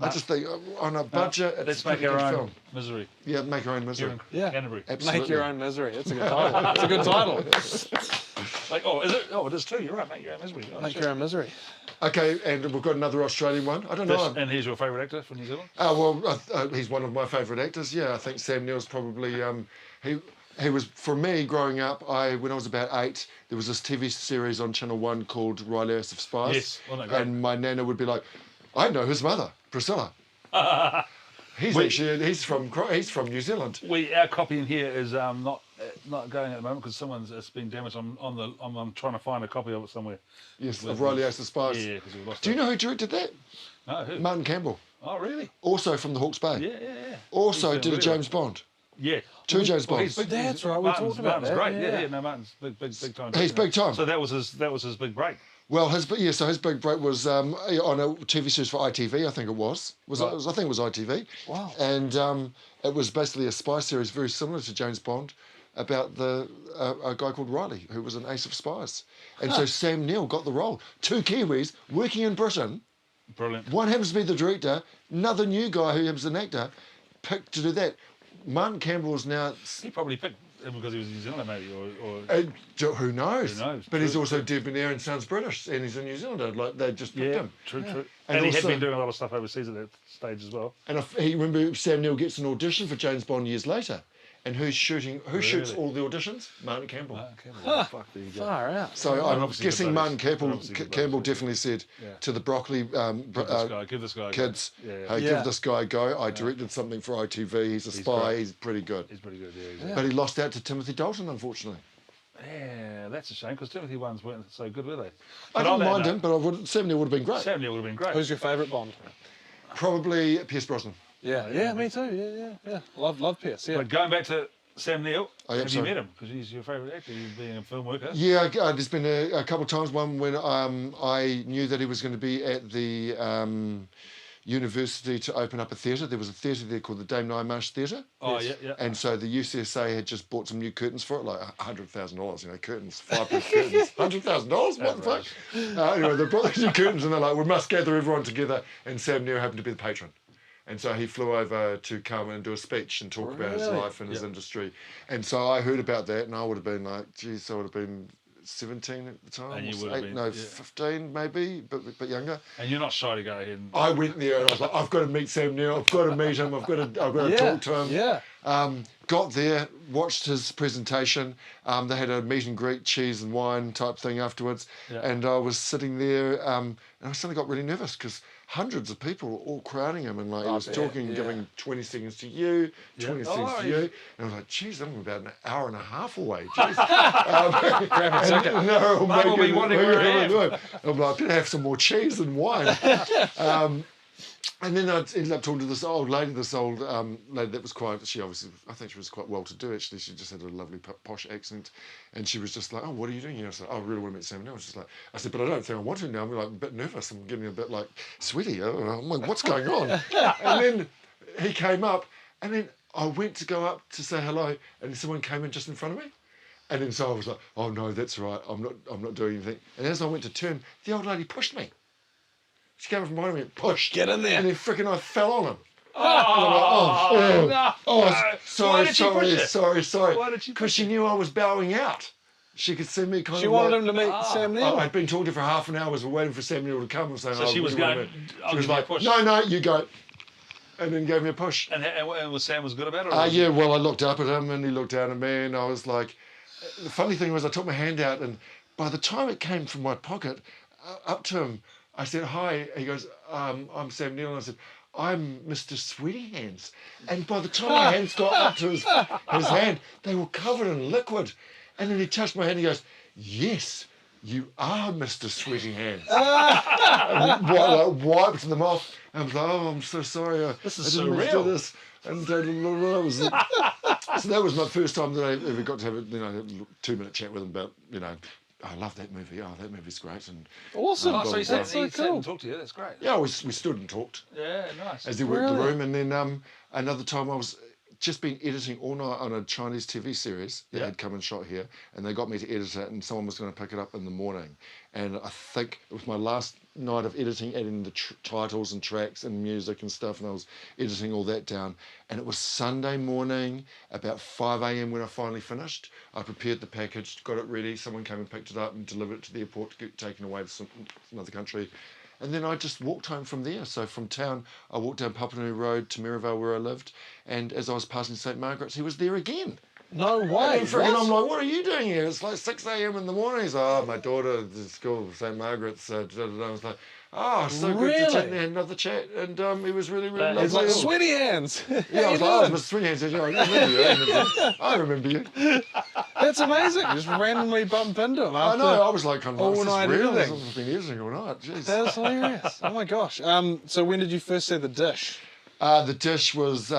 I just think on a budget, it's Let's a make pretty our good own film. Misery. Yeah, make our own Here misery. in Yeah. Canterbury. Absolutely. Make your own misery. It's a good title. It's a good title. Like, oh, is it? Oh, it is too. You're right. Make your own misery. Oh, Make shit. your own misery. Okay, and we've got another Australian one. I don't know. And he's your favourite actor from New Zealand? He's one of my favourite actors. Yeah, I think Sam Neill's probably he was, for me growing up. When I was about 8, there was this TV series on Channel 1 called Riley House of Spice. Yes, wasn't it great? And my nana would be like, I know his mother, Priscilla. He's from New Zealand. Our copy in here is not going at the moment because it's been damaged. I'm trying to find a copy of it somewhere. Yes, of Riley House of Spice. Yeah, because we lost Do you it. know who directed that? No, who? Martin Campbell. Oh, really? Also from the Hawke's Bay. Yeah. Also He's did a doing James Bond. Yeah. 2 James Well, Bonds. That's right, we talked about Martin's that, great. yeah. Yeah. No, Martin's big time. He's big time. So that was his big break. Well, his big break was on a TV series for ITV, I think it was. Right. I think it was ITV. Wow. And it was basically a spy series very similar to James Bond about a guy called Riley who was an ace of spies. And so Sam Neill got the role. 2 Kiwis working in Britain. Brilliant. One happens to be the director. Another new guy who was an actor picked to do that. Martin Campbell is now. He probably picked him because he was New Zealander, maybe, or Who knows? Who knows? But he's True, also debonair and sounds British, and he's a New Zealander. Like they just picked him. True. And And he had also- been doing a lot of stuff overseas at that stage as well. And he remember Sam Neill gets an audition for James Bond years later, and who's shooting? Who shoots Really? all the auditions? Martin Campbell. Fuck, there you go. Far out. So They're I'm obviously guessing good Martin buddies. They're Campbell, obviously good Campbell buddies. definitely said Yeah. to the Broccoli Give this guy a go. kids, Yeah. hey, Yeah. give this guy a go. I directed something for ITV. He's a spy. great. He's pretty good. He's pretty good, yeah. But he lost out to Timothy Dalton, unfortunately. Yeah, that's a shame because Timothy ones weren't so good, were they? I But don't on that mind note, him, but Sam Neill would have been great. Sam Neill would have been great. Who's your favourite Bond? Probably Pierce Brosnan. Yeah, me too. Yeah. Love Pierce. Yeah. But going back to Sam Neill, Oh, yeah, have you sorry. met him? Because he's your favourite actor, you being a film worker. Yeah, there's been a couple of times. One when I knew that he was going to be at the university to open up a theatre. There was a theatre there called the Dame Nymarsh Theatre. Oh, yeah. And so the UCSA had just bought some new curtains for it, like $100,000, curtains, fireproof curtains. $100,000? What the fuck? Anyway, they brought these new curtains and they're like, we must gather everyone together. And Sam Neill happened to be the patron. And so he flew over to come and do a speech and talk about his Really? life and his industry. And so I heard about that and I would have been like, geez, I would have been 17 at the time. And you or would have been, yeah. 15 maybe, but younger. And you're not shy to go ahead and... I went there and I was like, I've got to meet Sam Neill. I've got to meet him. I've got to talk to him. Yeah. Got there, watched his presentation. They had a meet and greet, cheese and wine type thing afterwards. Yeah. And I was sitting there and I suddenly got really nervous because hundreds of people were all crowding him and like he was bet, talking, yeah. giving 20 seconds to you, 20 seconds Oh, to yeah. you. And I was like, geez, I'm about an hour and a half away. Jeez. Grab a ticket. No, Mate will be wondering where I am. I'm like, can I have some more cheese and wine? And then I ended up talking to this old lady that was quite, I think she was quite well to do actually. She just had a lovely posh accent. And she was just like, oh, what are you doing here? I said, oh, I really want to meet Sam Neill. I said, but I don't think I want to now. I'm like a bit nervous. I'm getting a bit like sweaty. I'm like, what's going on? And then he came up and then I went to go up to say hello and someone came in just in front of me. And then so I was like, oh no, that's right. I'm not doing anything. And as I went to turn, the old lady pushed me. She came from behind me and pushed. Get in there. And then frickin' I fell on him. No. Oh, Why sorry. did she push it? Sorry. Why did she Because she knew I was bowing out. she could see me kind She of wanted like, him to meet Sam Neill. I'd been talking to her for half an hour, was waiting for Sam Neill to come and saying, So she was going, She was like, push. no, you go. And then gave me a push. And was Sam was good about it? Or Yeah, well, I looked up at him and he looked down at me and I was like, the funny thing was I took my hand out and by the time it came from my pocket up to him, I said, hi. He goes, I'm Sam Neill. And I said, I'm Mr. Sweaty Hands. And by the time my hands got up to his hand, they were covered in liquid. And then he touched my hand and he goes, yes, you are Mr. Sweaty Hands. And wiped them off. And I was like, oh, I'm so sorry. This is I didn't mean to surreal. do this. And that was it. So that was my first time that I ever got to have a 2-minute chat with him about, I love that movie. Oh, that movie's great. And Awesome. Oh, so he That's sat so cool. and talked to you. That's great. yeah, we stood and talked Yeah, nice. as he worked the Really? room. And then another time I was just been editing all night on a Chinese TV series that had come and shot here, and they got me to edit it, and someone was going to pick it up in the morning. And I think it was my last night of editing, adding the titles and tracks and music and stuff, and I was editing all that down. And it was Sunday morning, about 5 a.m. when I finally finished. I prepared the package, got it ready. Someone came and picked it up and delivered it to the airport to get taken away to another country. And then I just walked home from there. So from town, I walked down Papanui Road to Merivale where I lived. And as I was passing St. Margaret's, he was there again. No way. And I'm like, what are you doing here? It's like 6 a.m. in the morning. He's like, oh, my daughter, the school, St. Margaret's. I was like, oh, so good to chat. And had another chat. And he was really, really lovely. It's like Sweaty Hands. Yeah, I was like, oh, it's Mr. Sweaty Hands. Yeah, I remember you. That's amazing. Just randomly bump into him. I After know. I was like, I'm all like, night is this real? editing. I've been editing all night. Jeez. That's hilarious. Oh my gosh. So when did you first see The Dish? The dish was,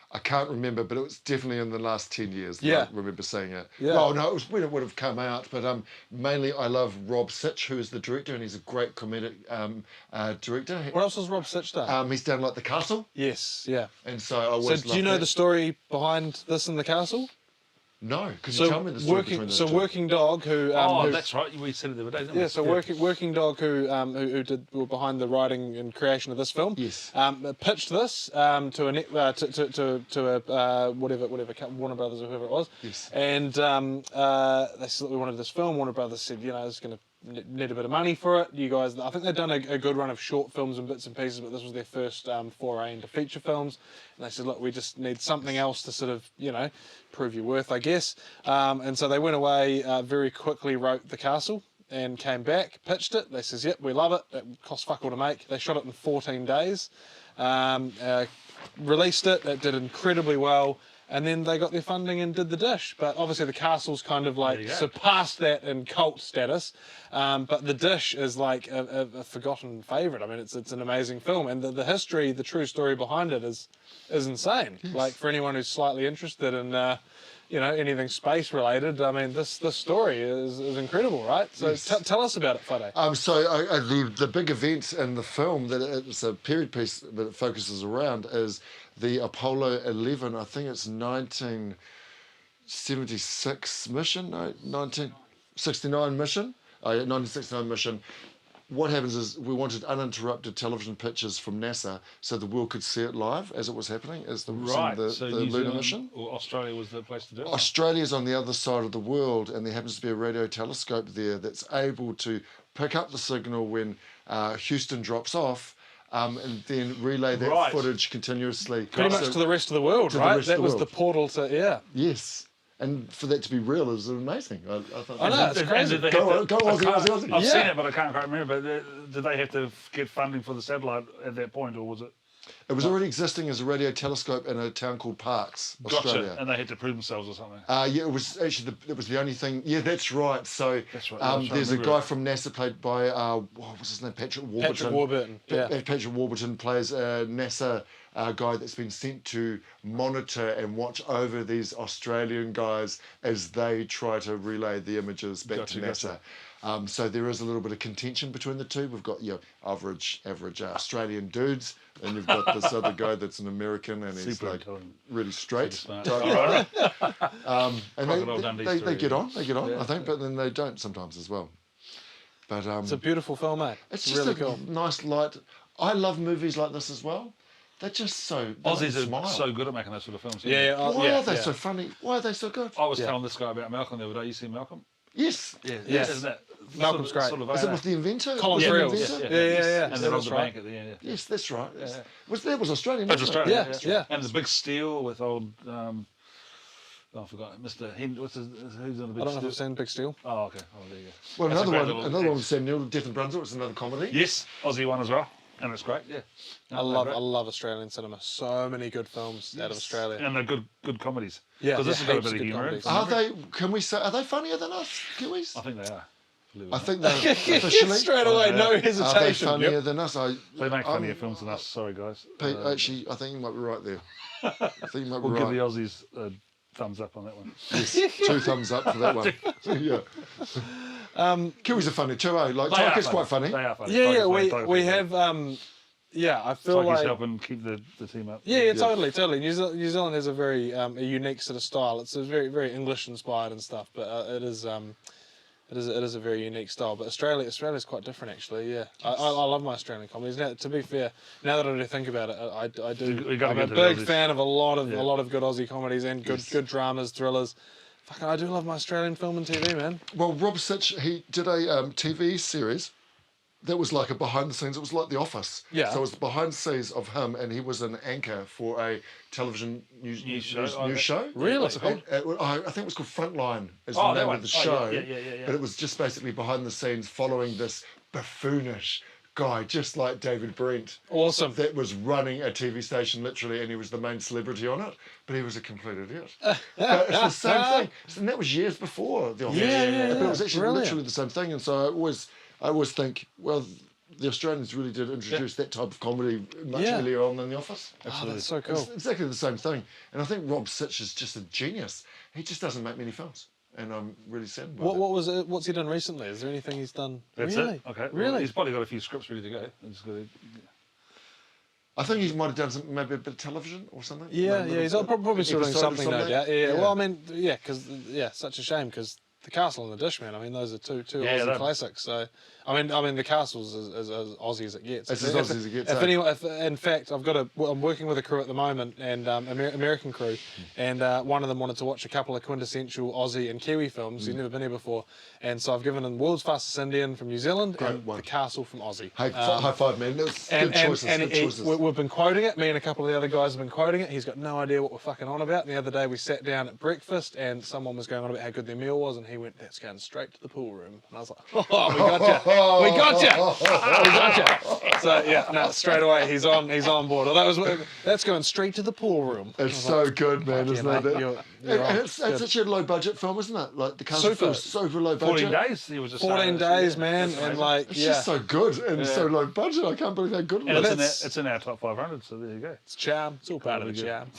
I can't remember, but it was definitely in the last 10 years that I remember seeing it. Yeah. Well, no, it was when it would have come out, but mainly I love Rob Sitch, who is the director, and he's a great comedic director. What else has Rob Sitch done? He's done like The Castle, Yes, yeah. and so I always So loved do you know that. the story behind this in the castle? No, could you tell me the story between those two? Working Dog, who That's right. We said it the other day, didn't we? yeah, so Working Dog, who were behind the writing and creation of this film. Yes. Pitched this to a whatever Warner Brothers or whoever it was. Yes. And they said that we wanted this film. Warner Brothers said, it's going to need a bit of money for it. You guys, I think they'd done a good run of short films and bits and pieces, but this was their first foray into feature films. And they said, look, we just need something else to sort of, prove your worth, I guess. And so they went away, very quickly wrote The Castle and came back, pitched it. They says, yep, we love it. It cost fuck all to make. They shot it in 14 days, released it. It did incredibly well. And then they got their funding and did The Dish. But obviously The Castle's kind of like surpassed that in cult status. But The Dish is like a forgotten favourite. I mean, it's an amazing film. And the history, the true story behind it is insane. Yes. Like for anyone who's slightly interested in, anything space related, I mean, this story is incredible, right? So tell us about it, Whare. The big event in the film that it's a period piece that it focuses around is the Apollo 11, I think it's 1976 mission, no, 1969 mission. 1969 mission. What happens is we wanted uninterrupted television pictures from NASA so the world could see it live as it was happening, as the So the New lunar Zealand mission. or Australia was the place to do it? Australia's on the other side of the world, and there happens to be a radio telescope there that's able to pick up the signal when Houston drops off, and then relay that footage continuously. Pretty much to the rest of the world, right? That was the portal to, Yes. And for that to be real is amazing. I thought. I know, it's crazy. Go on, Aussie. I've seen it, but I can't quite remember. But did they have to get funding for the satellite at that point, or was it? It was already existing as a radio telescope in a town called Parkes, Australia. Gotcha. And they had to prove themselves or something. It was actually it was the only thing. Yeah, that's right. So there's a guy from NASA played by what was his name? Patrick Warburton. Patrick Warburton plays a NASA guy that's been sent to monitor and watch over these Australian guys as they try to relay the images back to NASA. So there is a little bit of contention between the two. We've got average Australian dudes, and you've got this other guy that's an American, and he's like really straight. And they get on, I think, but then they don't sometimes as well. But it's a beautiful film, mate. It's just really a cool. nice light. I love movies like this as well. They're just so. Aussies smile. are so good at making those sort of films. Why are they so funny? Why are they so good? I was telling this guy about Malcolm the other day. You see Malcolm? Yes. Yeah. Yes. Isn't that Malcolm's great. Sort of Is it with the inventor? Colin Was it Friels. the inventor? Yeah. And then on That's the right. bank at the end. Yeah. Yes, that's right. Yeah. That was Australian. That's wasn't Australia. it? Yeah. And the big steel with old. I forgot. Mr. Who's on the I big don't know if steel? I've seen Big Steel. Oh, okay. Oh, there you go. Well, That's a great another little one act. with Sam Neill, Death in Brunswick. It's another comedy. Yes, Aussie one as well, and it's great. Yeah. I love Australian cinema. So many good films out of Australia. And they're good comedies. Yeah, Because this has got a heaps bit of of good humour. in comedies. it. Can we say, are they funnier than us, Kiwis? I think they are. believe it or I not. think they're officially. Straight away, no Are they hesitation. funnier than us? They make funnier films than us. Sorry, guys. Pete, actually, I think you might be right there. I think you might be We'll give right. the Aussies a thumbs up on that one. Yes, 2 thumbs up for that one. Yeah. Kiwis are funny too, eh? Like, They are Tiger's quite funny. They are funny. Yeah, Tiger's funny. we have. I feel Tiger's like. helping keep the team up. Yeah, totally. New Zealand has a very a unique sort of style. It's a very English inspired and stuff, but it is a very unique style. But Australia's quite different actually. Yeah, I love my Australian comedies. Now, to be fair, now that I do think about it, I do. We gotta I'm get a to the big Aussies. fan of a lot of good Aussie comedies and good dramas, thrillers. Fucking, I do love my Australian film and TV, man. Well, Rob Sitch, he did a TV series that was like a behind the scenes. It was like The Office. Yeah. So it was behind the scenes of him, and he was an anchor for a television news show. Really? What's it called? I think it was called Frontline, is Oh, the that name one. of the Oh, show. yeah. But it was just basically behind the scenes following this buffoonish guy, just like David Brent. Awesome. That was running a TV station literally, and he was the main celebrity on it, but he was a complete idiot. But it's the same thing, and that was years before The Office. Yeah. But it was actually Brilliant. literally the same thing, and so I always think, well, the Australians really did introduce that type of comedy much earlier on than The Office. Oh, that's so It's cool. exactly the same thing, and I think Rob Sitch is just a genius. He just doesn't make many films, and I'm really saddened by that. What's he done recently? Is there anything he's done? That's really? it. Okay. Well, Really? he's probably got a few scripts ready to go. He's got to, I think he might have done maybe a bit of television or something. Yeah, he's probably still doing episode or something, no something. doubt. Yeah. Well, I mean, because such a shame because The Castle and The Dish, man. I mean, those are two Yeah, Aussie they're- classics. So, I mean, The Castle's as Aussie as it gets. It's as Aussie as it gets, If eh? anyone, in fact, I'm working with a crew at the moment, and American crew, and one of them wanted to watch a couple of quintessential Aussie and Kiwi films. He's never been here before, and so I've given him World's Fastest Indian from New Zealand Great and one. The Castle from Aussie. Hey, high five, man. That's And, good choices. and good he- choices. we've been quoting it. Me and a couple of the other guys have been quoting it. He's got no idea what we're fucking on about. And the other day we sat down at breakfast and someone was going on about how good their meal was, and he went, "That's going straight to the pool room." And I was like, "Oh, we got you, we got you, we got you." So yeah, no, straight away he's on board. Well, that's going straight to the pool room. It's so good, man, "Fuck isn't yeah, it? mate, you're And on. it's Good." such a low budget film, isn't it? Like the Castle Super. was super low budget. 14 days. He was just 14 saying, days, man, That's and amazing. like It's yeah, just so good and so low budget. I can't believe how good it And was. it's in our top 500. So there you go. it's charm. It's all part of the Really charm.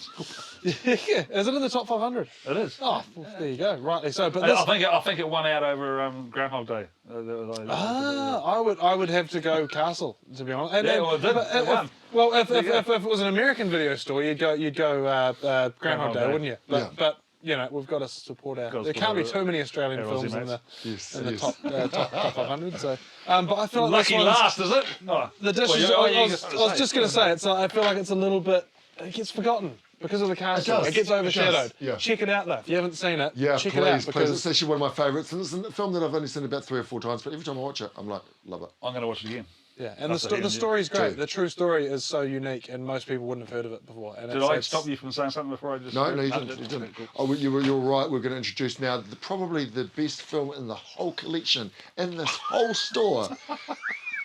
Yeah, is it in the top 500? It is. Oh, well, there you go. Rightly so. But I this, I think it won out over Groundhog Day. I would have to go Castle, to be honest. Yeah, well, it did. It won. If There you go. if it was an American video store, you'd go Groundhog Groundhog Day, Day. wouldn't you? But you know, we've got to support our. Gotta There can't be support too many Australian our films Aussie in the mates. Yes. top 500. So, but I feel like Lucky this one's, last, is it? Oh, the dish. well, is, you- oh, yeah, I you was gotta just going to say, I feel like it's a little bit. It gets forgotten because of the castle. does. It gets It does, overshadowed. yeah. Check it out though. If you haven't seen it, Yeah, check please, it out please. because It's actually one of my favourites. And it's a film that I've only seen about 3 or 4 times, but every time I watch it, I'm like, love it. I'm going to watch it again. yeah, and That's a hidden the story's great. gem. The true story is so unique, and most people wouldn't have heard of it before. And Did I stop you from saying something before I just... No, you Okay, didn't. You didn't. cool. Oh, you're right. We're going to introduce now probably the best film in the whole collection, in this whole store.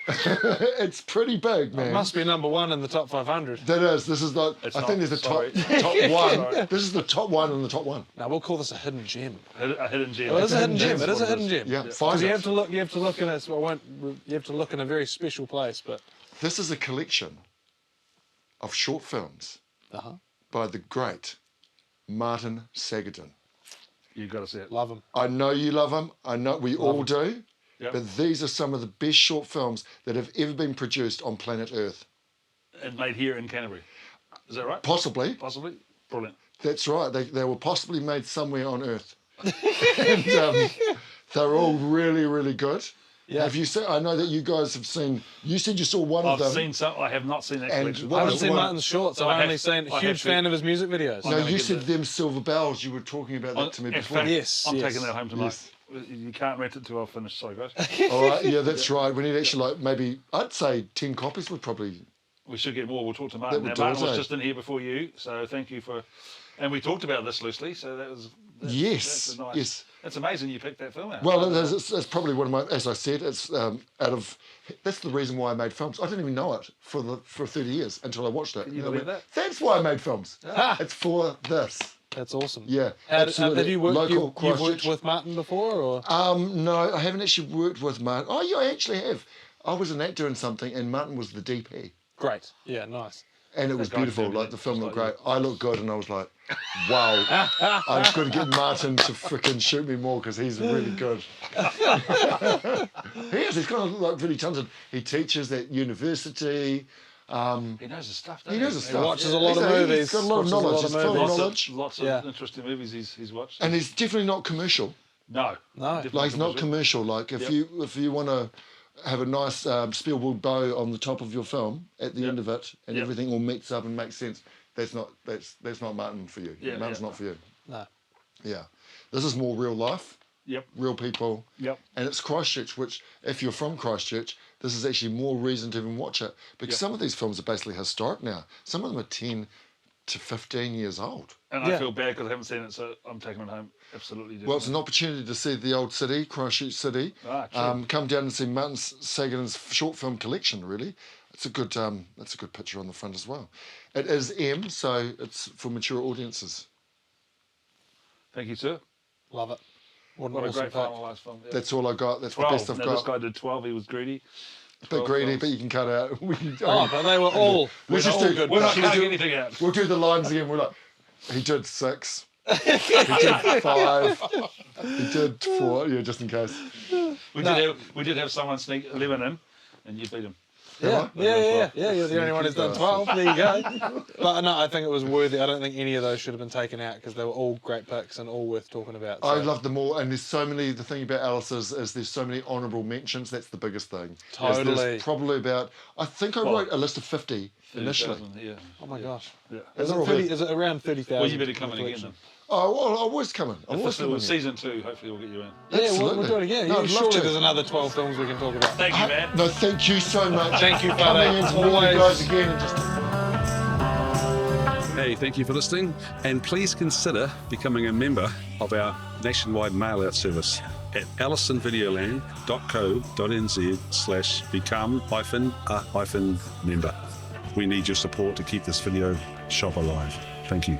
It's pretty big, man. It must be number one in the top 500. That is. This is the. It's I not, think there's the sorry. top one. Sorry. This is the top one and the top one. Now we'll call this a hidden gem. A hidden gem. Well, it is a hidden hidden gem. gem. It is a hidden gem. Yeah, Because find you it. have to look. You have to look in a. You have to look in a very special place. But This is a collection of short films by the great Martin Sagadin. You've got to see it. love them. I know you love him. I know we all do. Yep. But these are some of the best short films that have ever been produced on planet Earth. And made here in Canterbury. Is that right? Possibly. Possibly. Brilliant. That's right. They were possibly made somewhere on Earth. And they're all really, really good. Yeah. Have you seen? I know that you guys have seen. You said you saw one of I've them. seen some. I have not seen that And collection. what I haven't was seen one- Martin's shorts. I've only seen. I have Huge to- fan of his music videos. No, gonna you give said it- them silver bells. You were talking about that to me In before. fact, Yes, I'm yes. taking that home tonight. Yes. You can't rent it till I've finished. Sorry, guys. All right, yeah, that's right. We need actually like maybe I'd say 10 copies would probably. We should get more. We'll talk to Martin. That would Now, do Martin it, was eh? just in here before you, so thank you for. And we talked about this loosely, so that's Yes, a nice, yes. It's amazing you picked that film out. Well, it's probably one of my. As I said, it's out of. That's the reason why I made films. I didn't even know it for 30 years until I watched it. Can you And I believe went, that? That's why I made films. It's for this. That's awesome. Yeah, Have absolutely. you worked? Local You've worked Christchurch. with Martin before, or? No, I haven't actually worked with Martin. Oh, yeah, I actually have. I was an actor in something, and Martin was the DP. Great. Yeah, nice. And it was guy beautiful. did Like the film just looked like great. I looked good, and I was like, "Wow, I'm going to get Martin to freaking shoot me more because he's really good." He is. He's kind of like really talented. He teaches at university. He knows his stuff. Doesn't He knows his stuff. watches a lot of He's movies. He's got a lot of Watches a lot knowledge. of He's film movies. knowledge, Lots of Yeah. interesting movies he's watched. and he's definitely not commercial. No, No. definitely Like he's not commercial. commercial. Like if Yep. you want to have a nice Spielberg bow on the top of your film at the Yep. end of it, and Yep. everything all meets up and makes sense. That's not Martin for you. Yeah, Martin's yeah. not for you. No. Yeah, this is more real life, Yep. real people, Yep. and it's Christchurch. Which, if you're from Christchurch, this is actually more reason to even watch it because Yep. some of these films are basically historic now. Some of them are 10 to 15 years old. And Yeah. I feel bad because I haven't seen it, so I'm taking it home. Absolutely. Well, it's an opportunity to see the old city, Christchurch City. True. Come down and see Martin Sagan's short film collection. Really, it's a good picture on the front as well. It is M, so it's for mature audiences. Thank you, sir. Love it. What an What a awesome great pick. finalised film. Yeah. That's all I got. That's the 12. best I've Now, this got. guy did 12. He was greedy. A bit 12 greedy, films. but you can cut out. We can, Oh, but they were all. Let's were just all do- good. We're not picks. cutting anything out. We'll do the lines again. We're like, he did 6. He did 5. He did 4. Yeah, just in case. We did have someone sneak 11 in, and you beat him. Yeah, yeah. You're the only one who's done Sneaky 12. There you go. But no, I think it was worthy. I don't think any of those should have been taken out because they were all great picks and all worth talking about. I so- love them all, and there's so many. The thing about Alice is there's so many honourable mentions. That's the biggest thing. Is Totally. There's probably about. I think I wrote a list of 50 initially. 30,000, yeah. Oh my gosh. Yeah. Is it, all 30, good. is it around 30,000? Well, you better for come the in again collection? then. Oh, well, I was coming. I was If it coming. was season 2, hopefully we'll get you in. Yeah, we'll Absolutely. do it again. No, I'd love Surely to. there's another 12 films we can talk about. Thank you, man. No, thank you so much. Thank you, Coming buddy. in to meet you Always. guys again and just. Hey, thank you for listening, and please consider becoming a member of our nationwide mail-out service at allisonvideoland.co.nz/become-a-member. We need your support to keep this video shop alive. Thank you.